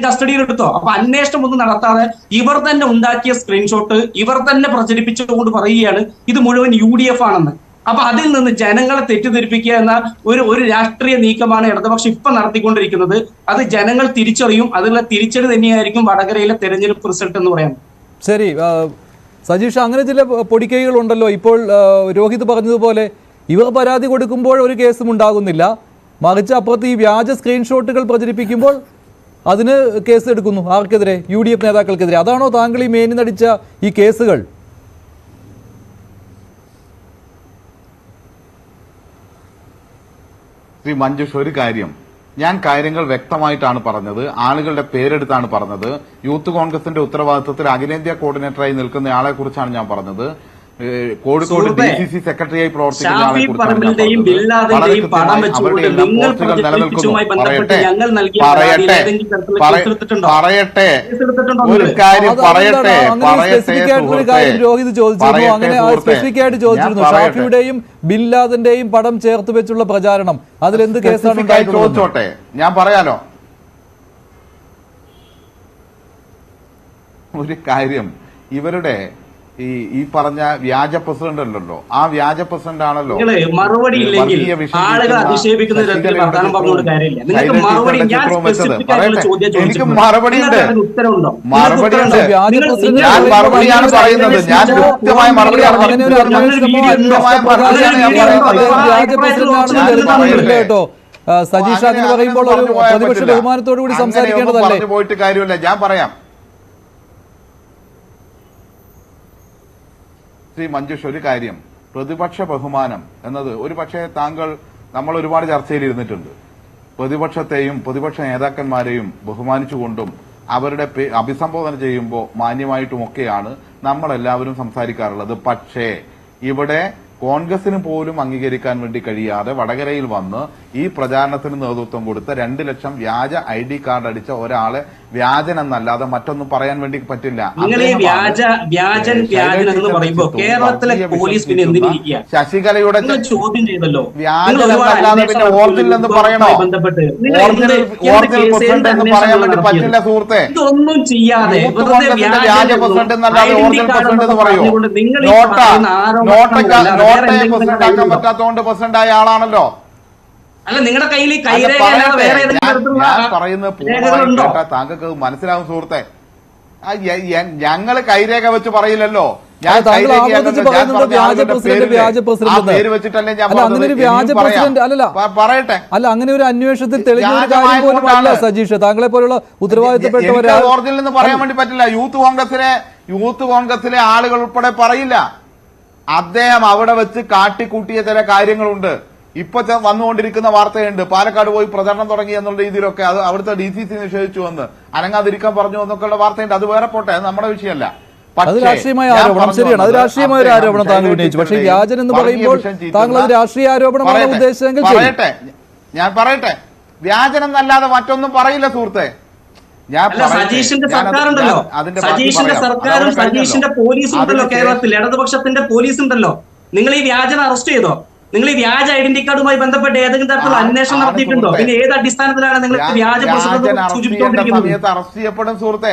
കസ്റ്റഡിയിലെടുത്തോ? അപ്പൊ അന്വേഷണം ഒന്നും നടത്താതെ ഇവർ തന്നെ ഉണ്ടാക്കിയ സ്ക്രീൻഷോട്ട് ഇവർ തന്നെ പ്രചരിപ്പിച്ചുകൊണ്ട് പറയുകയാണ് ഇത് മുഴുവൻ UDF ആണെന്ന്. അപ്പൊ അതിൽ നിന്ന് ജനങ്ങളെ തെറ്റിദ്ധരിപ്പിക്കുക എന്ന ഒരു രാഷ്ട്രീയ നീക്കമാണ് ഇടതുപക്ഷം ഇപ്പൊ നടത്തിക്കൊണ്ടിരിക്കുന്നത്. അത് ജനങ്ങൾ തിരിച്ചറിയും. അതിനുള്ള തിരിച്ചടി തന്നെയായിരിക്കും വടകരയിലെ തെരഞ്ഞെടുപ്പ് റിസൾട്ട് എന്ന് പറയാം. ശരി സജീഷ്, അങ്ങനെ ചില പൊടിക്കൈകളുണ്ടല്ലോ. ഇപ്പോൾ രോഹിത് പറഞ്ഞതുപോലെ ഇവർ പരാതി കൊടുക്കുമ്പോൾ ഒരു കേസും ഉണ്ടാകുന്നില്ല, മറിച്ച് അപ്പുറത്ത് ഈ വ്യാജ സ്ക്രീൻഷോട്ടുകൾ പ്രചരിപ്പിക്കുമ്പോൾ അതിന് കേസ് എടുക്കുന്നു. ആർക്കെതിരെ? UDF നേതാക്കൾക്കെതിരെ. അതാണോ താങ്കൾ ഈ മേനി നടിച്ച ഈ കേസുകൾ? ശ്രീ മഞ്ജുഷ്, ഒരു കാര്യം, ഞാൻ കാര്യങ്ങൾ വ്യക്തമായിട്ടാണ് പറഞ്ഞത്, ആളുകളുടെ പേരെടുത്താണ് പറഞ്ഞത്. യൂത്ത് കോൺഗ്രസിന്റെ ഉത്തരവാദിത്വത്തിൽ അഖിലേന്ത്യാ കോർഡിനേറ്ററായി നിൽക്കുന്ന ആളെ കുറിച്ചാണ് ഞാൻ പറഞ്ഞത്. കോഴിക്കോട് DCC സെക്രട്ടറിയായി പ്രവർത്തിക്കുന്ന ആളെ കുറിച്ചാണ് ഞാൻ പറയട്ടെ. ഒരു കാര്യം പറയട്ടെ. രോഹിത് ചോദിച്ചിരുന്നു, അങ്ങനെ സ്പെസിഫിക് ആയിട്ട് ചോദിച്ചിരുന്നു, ഷാഫിയുടെയും ബിൻലാദന്റെയും പടം ചേർത്ത് വെച്ചുള്ള പ്രചാരണം, അതിലെന്ത് കേസാണ് ചോദിച്ചോട്ടെ, ഞാൻ പറയാലോ. ഒരു കാര്യം, ഇവരുടെ ഈ പറഞ്ഞ വ്യാജ പ്രസിഡന്റ് ഉണ്ടല്ലോ, ആ വ്യാജ പ്രസിഡന്റ് ആണല്ലോ മറുപടി ഇല്ലെങ്കിൽ ആളുകൾ അധിക്ഷേപിക്കുന്ന തരത്തിൽ വർത്തമാനം പറഞ്ഞുകൊണ്ട് കാര്യമില്ല. നിങ്ങൾക്ക് മറുപടി, ഞാൻ സ്പെസിഫിക് ആയിട്ടുള്ള ചോദ്യം ചോദിച്ചു, മറുപടിയുണ്ട്. ഉത്തരവുണ്ടോ? മറുപടിയുണ്ട്. ഞാൻ മറുപടിയാണ് പറയുന്നത്. ഞാൻ കൃത്യമായ മറുപടിയാണ് കേട്ടോ. സജീഷ് അങ്ങനെ പറയുമ്പോൾ ഒരു പ്രതിപക്ഷ ബഹുമാനത്തോടു കൂടി സംസാരിക്കേണ്ടതല്ലേ? പോയിട്ട് കാര്യമില്ല, ഞാൻ പറയാം. ശ്രീ മഞ്ജുഷ്, ഒരു കാര്യം, പ്രതിപക്ഷ ബഹുമാനം എന്നത് ഒരു പക്ഷേ നമ്മൾ ഒരുപാട് ചർച്ചയിൽ ഇരുന്നിട്ടുണ്ട്. പ്രതിപക്ഷത്തെയും പ്രതിപക്ഷ നേതാക്കന്മാരെയും ബഹുമാനിച്ചുകൊണ്ടും അവരുടെ അഭിസംബോധന ചെയ്യുമ്പോൾ മാന്യമായിട്ടുമൊക്കെയാണ് നമ്മളെല്ലാവരും സംസാരിക്കാറുള്ളത്. പക്ഷേ ഇവിടെ കോൺഗ്രസിന് പോലും അംഗീകരിക്കാൻ വേണ്ടി കഴിയാതെ വടകരയിൽ വന്ന് ഈ പ്രചാരണത്തിന് നേതൃത്വം കൊടുത്ത 2 ലക്ഷം വ്യാജ ID കാർഡ് അടിച്ച ഒരാളെ വ്യാജൻ എന്നല്ലാതെ മറ്റൊന്നും പറയാൻ വേണ്ടി പറ്റില്ല. ശശികലയുടെ ചോദ്യം ചെയ്തല്ലോ, വ്യാജൻ എന്നല്ലാതെ പിന്നെ ഒറിജിനൽ എന്ന് പറയണോ? ഒറിജിനൽ പ്രസിഡന്റ് എന്ന് പറയാൻ വേണ്ടി പറ്റില്ല സുഹൃത്തെ. ഇതൊന്നും ചെയ്യാതെ വ്യാജ പ്രസിഡന്റ് എന്നല്ലാതെ ഒറിജിനൽ പ്രസിഡന്റ് എന്ന് പറയൂ? നോട്ടയെ പ്രസിഡന്റ് ആക്കാൻ പറ്റാത്തതുകൊണ്ട് പ്രസിഡന്റ് ആയ ആളാണല്ലോ. അല്ല, നിങ്ങളുടെ കയ്യിൽ ഞാൻ പറയുന്നത് പൂർണ്ണമായും കേട്ടാ താങ്കൾക്ക് മനസ്സിലാവും സുഹൃത്തെ. ഞങ്ങള് കൈരേഖ വെച്ച് പറയില്ലല്ലോ. ഞാൻ പേര് വെച്ചിട്ടല്ലേ ഞാൻ പറയട്ടെ. അല്ല, അങ്ങനെ ഒരു അന്വേഷണത്തിൽ തെളിഞ്ഞ കാര്യം പോലും അല്ല സജീഷ്. താങ്കളെ പോലുള്ള ഉത്തരവാദിത്തപ്പെട്ടവരെ ഒറിജിനൽ എന്ന് പറയാൻ വേണ്ടി പറ്റില്ല. യൂത്ത് കോൺഗ്രസിലെ ആളുകൾ ഉൾപ്പെടെ പറയില്ല. അദ്ദേഹം അവിടെ വെച്ച് കാട്ടിക്കൂട്ടിയ ചില കാര്യങ്ങളുണ്ട്. ഇപ്പൊ വന്നുകൊണ്ടിരിക്കുന്ന വാർത്തയുണ്ട്, പാലക്കാട് പോയി പ്രചരണം തുടങ്ങി എന്നുള്ള രീതിയിലൊക്കെ അത് അവിടുത്തെ DCC നിഷേധിച്ചു വന്ന് അനങ്ങാതിരിക്കാൻ പറഞ്ഞു എന്നൊക്കെയുള്ള വാർത്തയുണ്ട്. അത് വേറെ പോട്ടെ, അത് നമ്മുടെ വിഷയമല്ല. അത് രാഷ്ട്രീയമായ ആരോപണം, ശരിയാണ്. അത് രാഷ്ട്രീയമായ ഒരു ആരോപണം താങ്കൾ ഉന്നയിച്ചു. പക്ഷേ വ്യാജൻ എന്ന് പറയുമ്പോൾ താങ്കൾ അത് രാഷ്ട്രീയ ആരോപണമാണ് ഉദ്ദേശിച്ചെങ്കിൽ ഞാൻ പറയട്ടെ, വ്യാജനം എന്നല്ലാതെ മറ്റൊന്നും പറയില്ല സുഹൃത്തെ. സജീഷിന്റെ സർക്കാരുണ്ടല്ലോ, സജീഷിന്റെ സർക്കാരും സജീഷിന്റെ പോലീസും ഉണ്ടല്ലോ കേരളത്തിൽ, ഇടതുപക്ഷത്തിന്റെ പോലീസ് ഉണ്ടല്ലോ. നിങ്ങൾ ഈ വ്യാജന അറസ്റ്റ് ചെയ്തോ? നിങ്ങൾ ഈ വ്യാജ ഐഡന്റി കാർഡുമായി ബന്ധപ്പെട്ട് ഏതെങ്കിലും തരത്തിലുള്ള അന്വേഷണം നടത്തിയിട്ടുണ്ടോ? പിന്നെ ഏത് അടിസ്ഥാനത്തിലാണ് നിങ്ങൾ വ്യാജ സമയത്ത് അറസ്റ്റ് ചെയ്യപ്പെടും സുഹൃത്തെ?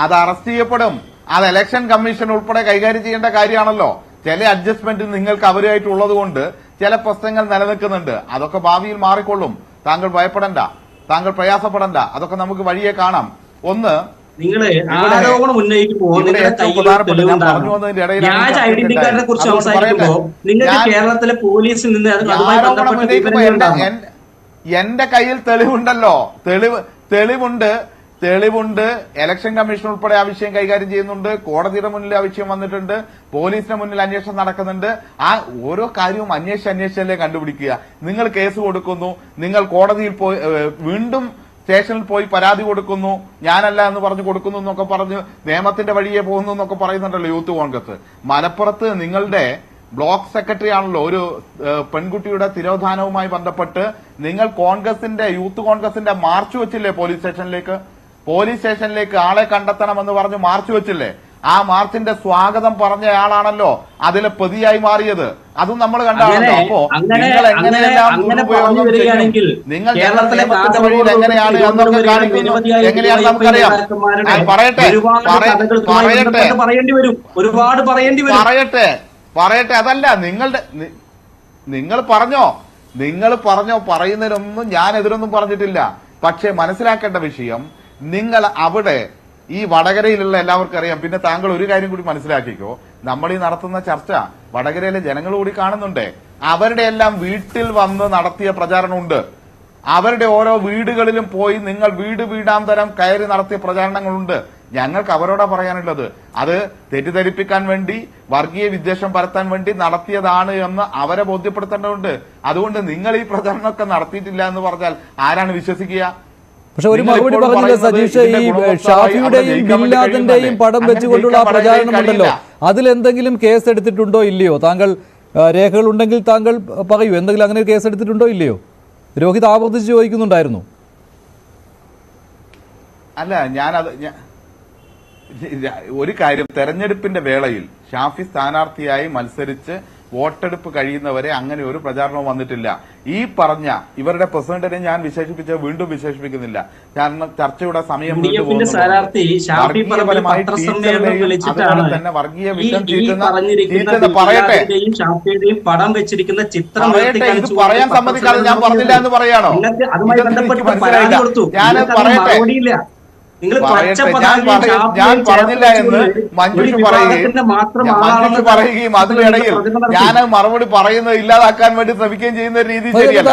അത് അറസ്റ്റ് ചെയ്യപ്പെടും. അത് ഇലക്ഷൻ കമ്മീഷൻ ഉൾപ്പെടെ കൈകാര്യം ചെയ്യേണ്ട കാര്യമാണല്ലോ. ചില അഡ്ജസ്റ്റ്മെന്റ് നിങ്ങൾക്ക് അവരുമായിട്ടുള്ളത് കൊണ്ട് ചില പ്രശ്നങ്ങൾ നിലനിൽക്കുന്നുണ്ട്. അതൊക്കെ ഭാവിയിൽ മാറിക്കൊള്ളും. താങ്കൾ ഭയപ്പെടണ്ട, താങ്കൾ പ്രയാസപ്പെടണ്ട. അതൊക്കെ നമുക്ക് വഴിയെ കാണാം. ഒന്ന്, നിങ്ങള് ആരോപണം ഉന്നയിക്കുമ്പോൾ വ്യാജ ഐഡന്റി കാർഡിനെ കുറിച്ച് സംസാരിക്കുമ്പോൾ നിങ്ങൾക്ക് കേരളത്തിലെ പോലീസിൽ നിന്ന് അതുമായി ബന്ധപ്പെട്ട എന്റെ കയ്യിൽ തെളിവുണ്ടല്ലോ, തെളിവുണ്ട്. ഇലക്ഷൻ കമ്മീഷൻ ഉൾപ്പെടെ ആ വിഷയം കൈകാര്യം ചെയ്യുന്നുണ്ട്. കോടതിയുടെ മുന്നിൽ ആ വിഷയം വന്നിട്ടുണ്ട്. പോലീസിന്റെ മുന്നിൽ അന്വേഷണം നടക്കുന്നുണ്ട്. ആ ഓരോ കാര്യവും അന്വേഷിച്ചല്ലേ കണ്ടുപിടിക്കുക. നിങ്ങൾ കേസ് കൊടുക്കുന്നു, നിങ്ങൾ കോടതിയിൽ പോയി വീണ്ടും സ്റ്റേഷനിൽ പോയി പരാതി കൊടുക്കുന്നു, ഞാനല്ല എന്ന് പറഞ്ഞു കൊടുക്കുന്നു എന്നൊക്കെ പറഞ്ഞ് നിയമത്തിന്റെ വഴിയെ പോകുന്നു എന്നൊക്കെ പറയുന്നുണ്ടല്ലോ യൂത്ത് കോൺഗ്രസ്. മലപ്പുറത്ത് നിങ്ങളുടെ ബ്ലോക്ക് സെക്രട്ടറി ആണല്ലോ ഒരു പെൺകുട്ടിയുടെ തിരോധാനവുമായി ബന്ധപ്പെട്ട് നിങ്ങൾ യൂത്ത് കോൺഗ്രസിന്റെ മാർച്ച് വെച്ചില്ലേ പോലീസ് സ്റ്റേഷനിലേക്ക് ആളെ കണ്ടെത്തണമെന്ന് പറഞ്ഞ് മാർച്ച് വെച്ചില്ലേ? ആ മാർച്ചിന്റെ സ്വാഗതം പറഞ്ഞയാളാണല്ലോ അതിലെ പ്രതിയായി മാറിയത്. അതും നമ്മൾ കണ്ടാണല്ലോ. അപ്പോ നിങ്ങൾ എങ്ങനെയെല്ലാം ദുരുപയോഗം ചെയ്യും, നിങ്ങൾ കേരളത്തിലെ വഴിയിൽ എങ്ങനെയാണ് എന്നൊക്കെ കാണിക്കുന്നു, എങ്ങനെയാണ് നമുക്കറിയാം. പറയട്ടെ. അതല്ല നിങ്ങൾ പറഞ്ഞോ പറയുന്നതിനൊന്നും ഞാൻ എതിരൊന്നും പറഞ്ഞിട്ടില്ല. പക്ഷെ മനസ്സിലാക്കേണ്ട വിഷയം, നിങ്ങൾ അവിടെ ഈ വടകരയിലുള്ള എല്ലാവർക്കും അറിയാം. പിന്നെ താങ്കൾ ഒരു കാര്യം കൂടി മനസ്സിലാക്കിക്കോ, നമ്മൾ ഈ നടത്തുന്ന ചർച്ച വടകരയിലെ ജനങ്ങൾ കൂടി കാണുന്നുണ്ട്. അവരുടെ എല്ലാം വീട്ടിൽ വന്ന് നടത്തിയ പ്രചാരണമുണ്ട്. അവരുടെ ഓരോ വീടുകളിലും പോയി നിങ്ങൾ വീടാന്തരം കയറി നടത്തിയ പ്രചാരണങ്ങളുണ്ട്. ഞങ്ങൾക്ക് അവരോടാ പറയാനുള്ളത്, അത് തെറ്റിദ്ധരിപ്പിക്കാൻ വേണ്ടി, വർഗീയ വിദ്വേഷം പരത്താൻ വേണ്ടി നടത്തിയതാണ് എന്ന് അവരെ ബോധ്യപ്പെടുത്തേണ്ടതുണ്ട്. അതുകൊണ്ട് നിങ്ങൾ ഈ പ്രചാരണമൊക്കെ നടത്തിയിട്ടില്ല എന്ന് പറഞ്ഞാൽ ആരാണ് വിശ്വസിക്കുക? പക്ഷെ ഒരു മറുപടി പറഞ്ഞില്ല സജീഷ്, ഈ ഷാഫിയുടെയും ബില്ലാദിന്റെയും പടം വെച്ചുകൊണ്ടുള്ള ആ പ്രചാരണമുണ്ടല്ലോ, അതിലെന്തെങ്കിലും കേസ് എടുത്തിട്ടുണ്ടോ ഇല്ലയോ? താങ്കൾ രേഖകൾ ഉണ്ടെങ്കിൽ താങ്കൾ പറയൂ, എന്തെങ്കിലും അങ്ങനെ കേസ് എടുത്തിട്ടുണ്ടോ ഇല്ലയോ? രോഹിത് ആവർത്തിച്ച് ചോദിക്കുന്നുണ്ടായിരുന്നു. അല്ല, ഒരു കാര്യം, തെരഞ്ഞെടുപ്പിന്റെ വേളയിൽ ഷാഫി സ്ഥാനാർത്ഥിയായി മത്സരിച്ച് വോട്ടെടുപ്പ് കഴിയുന്നവരെ അങ്ങനെ ഒരു പ്രചാരണവും വന്നിട്ടില്ല. ഈ പറഞ്ഞ ഇവരുടെ പ്രസിഡന്റിനെ ഞാൻ വീണ്ടും വിശേഷിപ്പിക്കുന്നില്ല, കാരണം ചർച്ചയുടെ സമയം തന്നെ വർഗീയ വിഷം ചീറ്റുന്ന പറയട്ടെ. പടം വെച്ചിരിക്കുന്ന ചിത്രം ഇത് പറയാൻ സമ്മതിക്കാതെ ഞാൻ പറഞ്ഞില്ല എന്ന് പറയാണോ? ഞാൻ പറയട്ടെ, ഞാൻ പറഞ്ഞില്ല എന്ന് മഞ്ജുഷ് പറയുകയും അതിനിടയിൽ ഞാൻ മറുപടി പറയുന്നത് ഇല്ലാതാക്കാൻ വേണ്ടി ശ്രമിക്കുകയും ചെയ്യുന്ന രീതി ശരിയല്ല.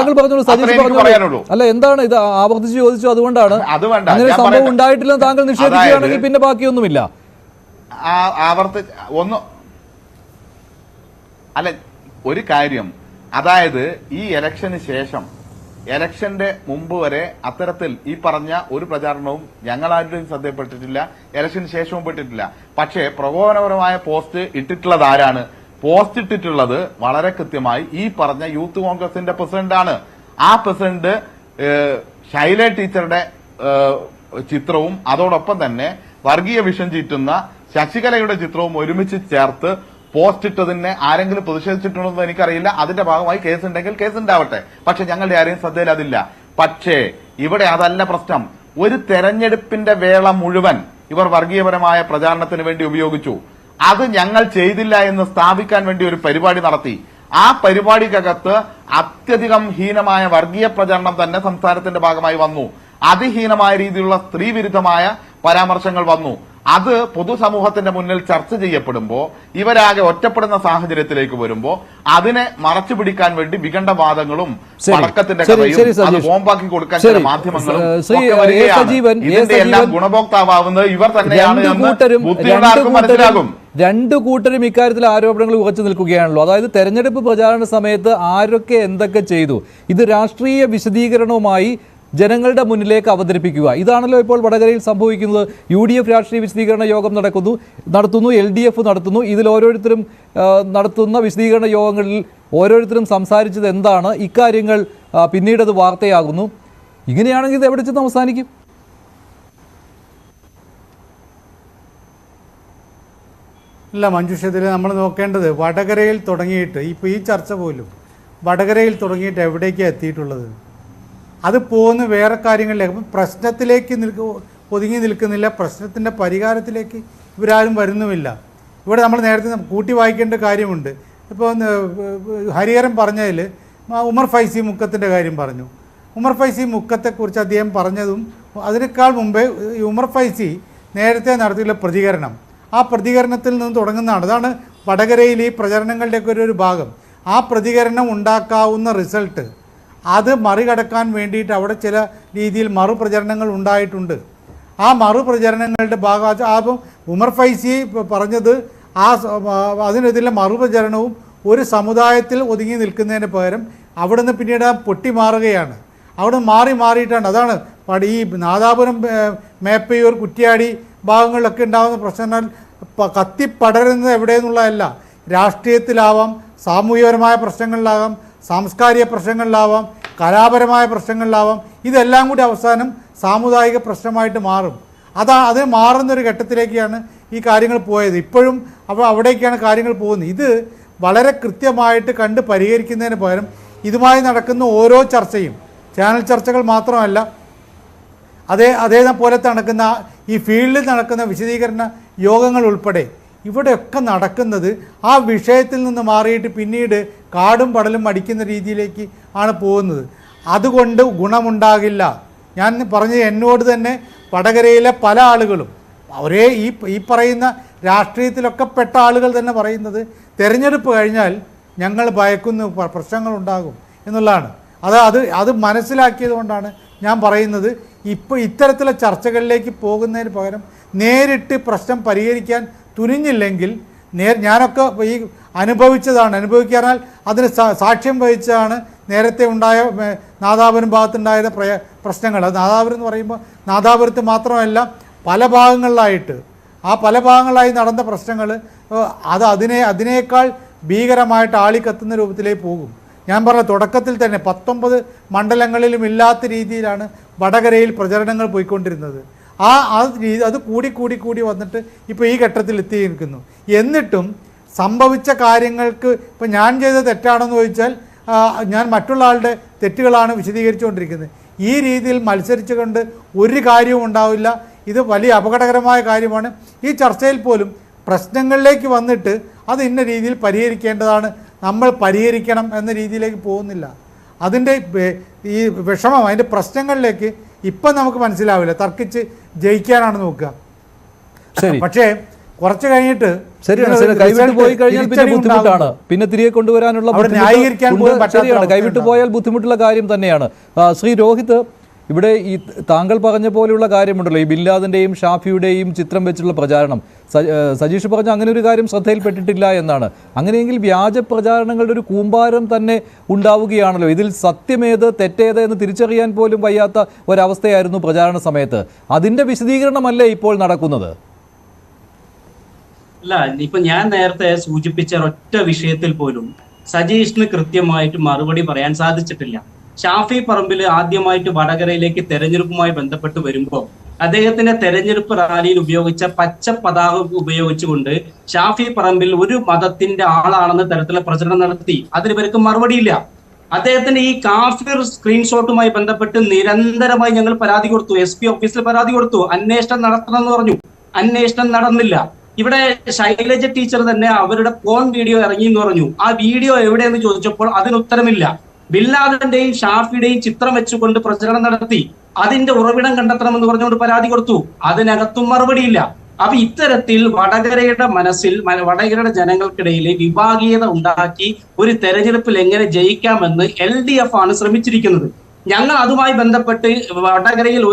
അല്ല, എന്താണ് ഇത് ആവർത്തിച്ച് ചോദിച്ചു, അതുകൊണ്ടാണ്. അങ്ങനെ സംഭവം ഉണ്ടായിട്ടില്ലെന്ന് താങ്കൾ നിഷേധിക്കുകയാണെങ്കിൽ പിന്നെ ബാക്കിയൊന്നുമില്ല. അല്ല, ഒരു കാര്യം, അതായത് ഈ ഇലക്ഷന്റെ മുമ്പ് വരെ അത്തരത്തിൽ ഈ പറഞ്ഞ ഒരു പ്രചാരണവും ഞങ്ങളാരുടെയും ശ്രദ്ധയപ്പെട്ടിട്ടില്ല, ഇലക്ഷന് ശേഷവും പെട്ടിട്ടില്ല. പക്ഷേ പ്രകോപനപരമായ പോസ്റ്റ് ഇട്ടിട്ടുള്ളത് ആരാണ്? പോസ്റ്റ് ഇട്ടിട്ടുള്ളത് വളരെ കൃത്യമായി ഈ പറഞ്ഞ യൂത്ത് കോൺഗ്രസിന്റെ പ്രസിഡന്റാണ്. ആ പ്രസിഡന്റ് ശൈല ടീച്ചറുടെ ചിത്രവും അതോടൊപ്പം തന്നെ വർഗീയ വിഷം ചീറ്റുന്ന ശശികലയുടെ ചിത്രവും ഒരുമിച്ച് ചേർത്ത് പോസ്റ്റ് ഇട്ടതിനെ ആരെങ്കിലും പ്രതിഷേധിച്ചിട്ടുണ്ടോ എന്ന് എനിക്കറിയില്ല. അതിന്റെ ഭാഗമായി കേസുണ്ടെങ്കിൽ കേസുണ്ടാവട്ടെ, പക്ഷെ ഞങ്ങളുടെ ആരെയും ശ്രദ്ധയിൽ അതില്ല. പക്ഷേ ഇവിടെ അതല്ല പ്രശ്നം. ഒരു തെരഞ്ഞെടുപ്പിന്റെ വേള മുഴുവൻ ഇവർ വർഗീയപരമായ പ്രചാരണത്തിന് വേണ്ടി ഉപയോഗിച്ചു. അത് ഞങ്ങൾ ചെയ്തില്ല എന്ന് സ്ഥാപിക്കാൻ വേണ്ടി ഒരു പരിപാടി നടത്തി. ആ പരിപാടിക്കകത്ത് അത്യധികം ഹീനമായ വർഗീയ പ്രചാരണം തന്നെ സംസ്ഥാനത്തിന്റെ ഭാഗമായി വന്നു. അതിഹീനമായ രീതിയിലുള്ള സ്ത്രീവിരുദ്ധമായ പരാമർശങ്ങൾ വന്നു. അത് പൊതുസമൂഹത്തിന്റെ മുന്നിൽ ചർച്ച ചെയ്യപ്പെടുമ്പോൾ ഇവരാകെ ഒറ്റപ്പെടുന്ന സാഹചര്യത്തിലേക്ക് വരുമ്പോൾ അതിനെ മറച്ചു പിടിക്കാൻ വേണ്ടി വിഖണ്ഡവാദങ്ങളും പടക്കത്തിന്റെ കഥയും അത് ബോംബാക്കി കൊടുക്കാൻ ചില മാധ്യമങ്ങളും ഇതിന്റെ എല്ലാം ഗുണഭോക്താവുന്നത് ഇവർ തന്നെയാണ് എന്ന് ബുദ്ധിയുള്ളവർക്ക് മനസ്സിലാകും. രണ്ടു കൂട്ടരും ഇക്കാര്യത്തിൽ ആരോപണങ്ങൾ ഉറച്ചു നിൽക്കുകയാണല്ലോ. അതായത് തെരഞ്ഞെടുപ്പ് പ്രചാരണ സമയത്ത് ആരൊക്കെ എന്തൊക്കെ ചെയ്തു, ഇത് രാഷ്ട്രീയ വിശദീകരണവുമായി ജനങ്ങളുടെ മുന്നിലേക്ക് അവതരിപ്പിക്കുക. ഇതാണല്ലോ ഇപ്പോൾ വടകരയിൽ സംഭവിക്കുന്നത്. UDF രാഷ്ട്രീയ വിശദീകരണ യോഗം നടത്തുന്നു, LDF നടത്തുന്നു. ഇതിൽ ഓരോരുത്തരും നടത്തുന്ന വിശദീകരണ യോഗങ്ങളിൽ ഓരോരുത്തരും സംസാരിച്ചത് എന്താണ്, ഇക്കാര്യങ്ങൾ പിന്നീട് അത് വാർത്തയാകുന്നു. ഇങ്ങനെയാണെങ്കിൽ ഇത് എവിടെ ചെന്ന് അവസാനിക്കും? ഇല്ല മഞ്ജുഷ, ഇതിൽ നമ്മൾ നോക്കേണ്ടത് വടകരയിൽ തുടങ്ങിയിട്ട് ഇപ്പോൾ ഈ ചർച്ച പോലും വടകരയിൽ തുടങ്ങിയിട്ട് എവിടേക്കാണ് എത്തിയിട്ടുള്ളത്? അത് പോകുന്ന വേറെ കാര്യങ്ങളിലേക്ക്, അപ്പം പ്രശ്നത്തിലേക്ക് ഒതുങ്ങി നിൽക്കുന്നില്ല, പ്രശ്നത്തിൻ്റെ പരിഹാരത്തിലേക്ക് ഇവരാരും വരുന്നുമില്ല. ഇവിടെ നമ്മൾ നേരത്തെ കൂട്ടി വായിക്കേണ്ട കാര്യമുണ്ട്. ഇപ്പോൾ ഹരിഹരൻ പറഞ്ഞതിൽ ഉമർ ഫൈസി മുക്കത്തിൻ്റെ കാര്യം പറഞ്ഞു. ഉമർ ഫൈസി മുക്കത്തെക്കുറിച്ച് അദ്ദേഹം പറഞ്ഞതും അതിനേക്കാൾ മുമ്പേ ഉമർ ഫൈസി നേരത്തെ നടത്തിയുള്ള പ്രതികരണം, ആ പ്രതികരണത്തിൽ നിന്ന് തുടങ്ങുന്നതാണ്. അതാണ് വടകരയിൽ ഈ പ്രചരണങ്ങളുടെയൊക്കെ ഒരു ഭാഗം. ആ പ്രതികരണം ഉണ്ടാക്കാവുന്ന റിസൾട്ട് അത് മറികടക്കാൻ വേണ്ടിയിട്ട് അവിടെ ചില രീതിയിൽ മറുപ്രചരണങ്ങൾ ഉണ്ടായിട്ടുണ്ട്. ആ മറുപ്രചരണങ്ങളുടെ ഭാഗം അപ്പം ഉമർ ഫൈസി പറഞ്ഞത് അതിനെതിരെ മറുപ്രചരണവും ഒരു സമുദായത്തിൽ ഒതുങ്ങി നിൽക്കുന്നതിന് പകരം അവിടുന്ന് പിന്നീട് പൊട്ടിമാറുകയാണ്. അവിടെ മാറിയിട്ടാണ്. അതാണ് ഈ നാദാപുരം, മേപ്പയൂർ, കുറ്റ്യാടി ഭാഗങ്ങളിലൊക്കെ ഉണ്ടാകുന്ന പ്രശ്നങ്ങൾ കത്തിപ്പടരുന്നത് എവിടെയെന്നുള്ളതല്ല, രാഷ്ട്രീയത്തിലാവാം, സാമൂഹികപരമായ പ്രശ്നങ്ങളിലാകാം, സാംസ്കാരിക പ്രശ്നങ്ങളിലാവാം, കലാപരമായ പ്രശ്നങ്ങളിലാവാം. ഇതെല്ലാം കൂടി അവസാനം സാമുദായിക പ്രശ്നമായിട്ട് മാറും. അത് മാറുന്നൊരു ഘട്ടത്തിലേക്കാണ് ഈ കാര്യങ്ങൾ പോയത്. ഇപ്പോഴും അവിടേക്കാണ് കാര്യങ്ങൾ പോകുന്നത്. ഇത് വളരെ കൃത്യമായിട്ട് കണ്ട് പരിഹരിക്കുന്നതിന് പകരം ഇതുമായി നടക്കുന്ന ഓരോ ചർച്ചയും, ചാനൽ ചർച്ചകൾ മാത്രമല്ല, അതേപോലെ നടക്കുന്ന ഈ ഫീൽഡിൽ നടക്കുന്ന വിശദീകരണ യോഗങ്ങൾ ഉൾപ്പെടെ ഇവിടെയൊക്കെ നടക്കുന്നത് ആ വിഷയത്തിൽ നിന്ന് മാറിയിട്ട് പിന്നീട് കാടും പടലും അടിക്കുന്ന രീതിയിലേക്ക് ആണ് പോകുന്നത്. അതുകൊണ്ട് ഗുണമുണ്ടാകില്ല. ഞാൻ പറഞ്ഞത് എന്നോട് തന്നെ വടകരയിലെ പല ആളുകളും ഒരേ ഈ പറയുന്ന രാഷ്ട്രീയത്തിലൊക്കെ പെട്ട ആളുകൾ തന്നെ പറയുന്നത് തെരഞ്ഞെടുപ്പ് കഴിഞ്ഞാൽ ഞങ്ങൾ ഭയക്കുന്നു, പ്രശ്നങ്ങളുണ്ടാകും എന്നുള്ളതാണ്. അത് മനസ്സിലാക്കിയത് കൊണ്ടാണ് ഞാൻ പറയുന്നത് ഇപ്പോൾ ഇത്തരത്തിലുള്ള ചർച്ചകളിലേക്ക് പോകുന്നതിന് പകരം നേരിട്ട് പ്രശ്നം പരിഹരിക്കാൻ തുനിഞ്ഞില്ലെങ്കിൽ ഞാനൊക്കെ ഈ അനുഭവിക്കാനാൽ അതിന് സാക്ഷ്യം വഹിച്ചതാണ് നേരത്തെ ഉണ്ടായ നാദാപുരം ഭാഗത്തുണ്ടായ പ്രശ്നങ്ങൾ. അത് നാദാപുരം എന്ന് പറയുമ്പോൾ നാദാപുരത്ത് മാത്രമല്ല പല ഭാഗങ്ങളിലായിട്ട് പല ഭാഗങ്ങളിലായി നടന്ന പ്രശ്നങ്ങൾ അതിനേക്കാൾ ഭീകരമായിട്ട് ആളിക്കത്തുന്ന രൂപത്തിലേക്ക് പോകും. ഞാൻ പറഞ്ഞ തുടക്കത്തിൽ തന്നെ 19 മണ്ഡലങ്ങളിലും ഇല്ലാത്ത രീതിയിലാണ് വടകരയിൽ പ്രചരണങ്ങൾ പോയിക്കൊണ്ടിരുന്നത്. അത് കൂടി വന്നിട്ട് ഇപ്പോൾ ഈ ഘട്ടത്തിൽ എത്തി നിൽക്കുന്നു. എന്നിട്ടും സംഭവിച്ച കാര്യങ്ങൾക്ക് ഇപ്പം ഞാൻ ചെയ്ത തെറ്റാണെന്ന് ചോദിച്ചാൽ ഞാൻ മറ്റുള്ള ആളുടെ തെറ്റുകളാണ് വിശദീകരിച്ചുകൊണ്ടിരിക്കുന്നത്. ഈ രീതിയിൽ മത്സരിച്ചുകൊണ്ട് ഒരു കാര്യവും ഉണ്ടാവില്ല. ഇത് വലിയ അപകടകരമായ കാര്യമാണ്. ഈ ചർച്ചയിൽ പോലും പ്രശ്നങ്ങളിലേക്ക് വന്നിട്ട് അത് ഇന്ന രീതിയിൽ പരിഹരിക്കേണ്ടതാണ്, നമ്മൾ പരിഹരിക്കണം എന്ന രീതിയിലേക്ക് പോകുന്നില്ല. അതിൻ്റെ ഈ വിഷമം, അതിൻ്റെ പ്രശ്നങ്ങളിലേക്ക് ഇപ്പം നമുക്ക് മനസ്സിലാവില്ല. തർക്കിച്ച് ജയിക്കാനാണ് നോക്കുക. പക്ഷേ കുറച്ച് കഴിഞ്ഞിട്ട് കൈവിട്ട് പോയി കഴിഞ്ഞാൽ പിന്നെ ബുദ്ധിമുട്ടാണ്, പിന്നെ തിരികെ കൊണ്ടുവരാനുള്ള കൈവിട്ട് പോയാൽ ബുദ്ധിമുട്ടുള്ള കാര്യം തന്നെയാണ്. ശ്രീ രോഹിത്, ഇവിടെ ഈ താങ്കൾ പറഞ്ഞ പോലെയുള്ള കാര്യമുണ്ടല്ലോ, ഈ ബിൻ ലാദന്റെയും ഷാഫിയുടെയും ചിത്രം വെച്ചുള്ള പ്രചാരണം. സജീഷ് പറഞ്ഞ അങ്ങനെ ഒരു കാര്യം ശ്രദ്ധയിൽപ്പെട്ടിട്ടില്ല എന്നാണ്. അങ്ങനെയെങ്കിൽ വ്യാജ പ്രചാരണങ്ങളുടെ ഒരു കൂമ്പാരം തന്നെ ഉണ്ടാവുകയാണല്ലോ. ഇതിൽ സത്യമേത് തെറ്റേത് എന്ന് തിരിച്ചറിയാൻ പോലും വയ്യാത്ത ഒരവസ്ഥയായിരുന്നു പ്രചാരണ സമയത്ത്. അതിന്റെ വിശദീകരണമല്ലേ ഇപ്പോൾ നടക്കുന്നത്? അല്ല, ഇപ്പൊ ഞാൻ നേരത്തെ സൂചിപ്പിച്ച ഒറ്റ വിഷയത്തിൽ പോലും സജീഷിന് കൃത്യമായിട്ട് മറുപടി പറയാൻ സാധിച്ചിട്ടില്ല. ഷാഫി പറമ്പിൽ ആദ്യമായിട്ട് വടകരയിലേക്ക് തെരഞ്ഞെടുപ്പുമായി ബന്ധപ്പെട്ട് വരുമ്പോൾ അദ്ദേഹത്തിന്റെ തെരഞ്ഞെടുപ്പ് റാലിയിൽ ഉപയോഗിച്ച പച്ച പതാക ഉപയോഗിച്ചുകൊണ്ട് ഷാഫി പറമ്പിൽ ഒരു മതത്തിന്റെ ആളാണെന്ന തരത്തിലുള്ള പ്രചരണം നടത്തി. അതിന് ഇവർക്ക് മറുപടിയില്ല. അദ്ദേഹത്തിന്റെ ഈ കാഫിർ സ്ക്രീൻഷോട്ടുമായി ബന്ധപ്പെട്ട് നിരന്തരമായി ഞങ്ങൾ പരാതി കൊടുത്തു, SP ഓഫീസിൽ പരാതി കൊടുത്തു, അന്വേഷണം നടത്തണമെന്ന് പറഞ്ഞു. അന്വേഷണം നടന്നില്ല. ഇവിടെ ശൈലജ ടീച്ചർ തന്നെ അവരുടെ ഫോൺ വീഡിയോ ഇറങ്ങി എന്ന് പറഞ്ഞു. ആ വീഡിയോ എവിടെയെന്ന് ചോദിച്ചപ്പോൾ അതിന് ഉത്തരമില്ല. ബിൻ ലാദന്റെയും ഷാഫിയുടെയും ചിത്രം വെച്ചുകൊണ്ട് പ്രചരണം നടത്തി, അതിന്റെ ഉറവിടം കണ്ടെത്തണമെന്ന് പറഞ്ഞുകൊണ്ട് പരാതി കൊടുത്തു. അതിനകത്തും മറുപടിയില്ല. അപ്പൊ ഇത്തരത്തിൽ വടകരയുടെ മനസ്സിൽ, വടകരയുടെ ജനങ്ങൾക്കിടയിൽ വിഭാഗീയത ഉണ്ടാക്കി ഒരു തെരഞ്ഞെടുപ്പിൽ എങ്ങനെ ജയിക്കാമെന്ന് LDF ആണ് ശ്രമിച്ചിരിക്കുന്നത്. ഞങ്ങൾ അതുമായി ബന്ധപ്പെട്ട് വടകരയിൽ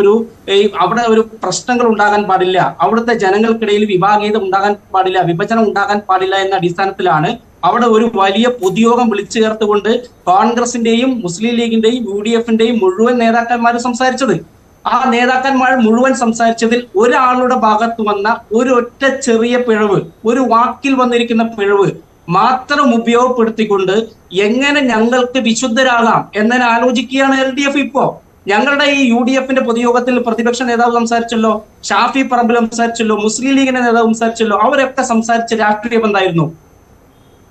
അവിടെ ഒരു പ്രശ്നങ്ങൾ ഉണ്ടാകാൻ പാടില്ല, അവിടുത്തെ ജനങ്ങൾക്കിടയിൽ വിഭാഗീയത ഉണ്ടാകാൻ പാടില്ല, വിഭജനം ഉണ്ടാകാൻ പാടില്ല എന്ന അടിസ്ഥാനത്തിലാണ് അവിടെ ഒരു വലിയ പൊതുയോഗം വിളിച്ചു ചേർത്തുകൊണ്ട് കോൺഗ്രസിന്റെയും മുസ്ലിം ലീഗിന്റെയും UDF-ന്റെയും മുഴുവൻ നേതാക്കന്മാരും സംസാരിച്ചത്. ആ നേതാക്കന്മാർ മുഴുവൻ സംസാരിച്ചതിൽ ഒരാളുടെ ഭാഗത്ത് വന്ന ഒരു ഒറ്റ ചെറിയ പിഴവ്, ഒരു വാക്കിൽ വന്നിരിക്കുന്ന പിഴവ് മാത്രം ഉപയോഗപ്പെടുത്തിക്കൊണ്ട് എങ്ങനെ ഞങ്ങൾക്ക് വിശുദ്ധരാകാം എന്നതിനെ ആലോചിക്കുകയാണ് LDF. ഇപ്പോ ഞങ്ങളുടെ ഈ UDF-ന്റെ പൊതുയോഗത്തിൽ പ്രതിപക്ഷ നേതാവ് സംസാരിച്ചല്ലോ, ഷാഫി പറമ്പിൽ സംസാരിച്ചല്ലോ, മുസ്ലിം ലീഗിന്റെ നേതാവ് സംസാരിച്ചല്ലോ. അവരൊക്കെ സംസാരിച്ച രാഷ്ട്രീയം എന്തായിരുന്നു?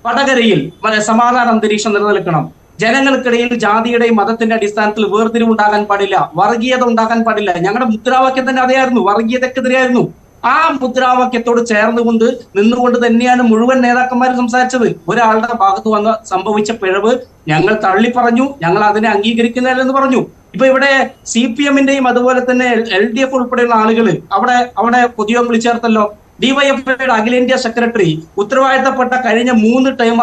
വടകരയിൽ സമാധാന അന്തരീക്ഷം നിലനിൽക്കണം, ജനങ്ങൾക്കിടയിൽ ജാതിയുടെയും മതത്തിന്റെ അടിസ്ഥാനത്തിൽ വേർതിരിവുണ്ടാകാൻ പാടില്ല, വർഗീയത ഉണ്ടാകാൻ പാടില്ല. ഞങ്ങളുടെ മുദ്രാവാക്യം തന്നെ അതായിരുന്നു, വർഗീയതക്കെതിരെയായിരുന്നു. ആ മുദ്രാവാക്യത്തോട് ചേർന്നുകൊണ്ട് നിന്നുകൊണ്ട് തന്നെയാണ് മുഴുവൻ നേതാക്കന്മാരും സംസാരിച്ചത്. ഒരാളുടെ ഭാഗത്ത് വന്ന സംഭവിച്ച പിഴവ് ഞങ്ങൾ തള്ളിപ്പറഞ്ഞു, ഞങ്ങൾ അതിനെ അംഗീകരിക്കുന്നില്ലെന്ന് പറഞ്ഞു. ഇപ്പൊ ഇവിടെ CPM-ന്റെയും അതുപോലെ തന്നെ LDF ഉൾപ്പെടെയുള്ള ആളുകൾ അവിടെ പൊതുയോഗം വിളിച്ചേർത്തല്ലോ. DYFIയുടെ അഖിലേന്ത്യാ സെക്രട്ടറി ഉത്തരവാദിത്തപ്പെട്ട കഴിഞ്ഞ 3 ടൈം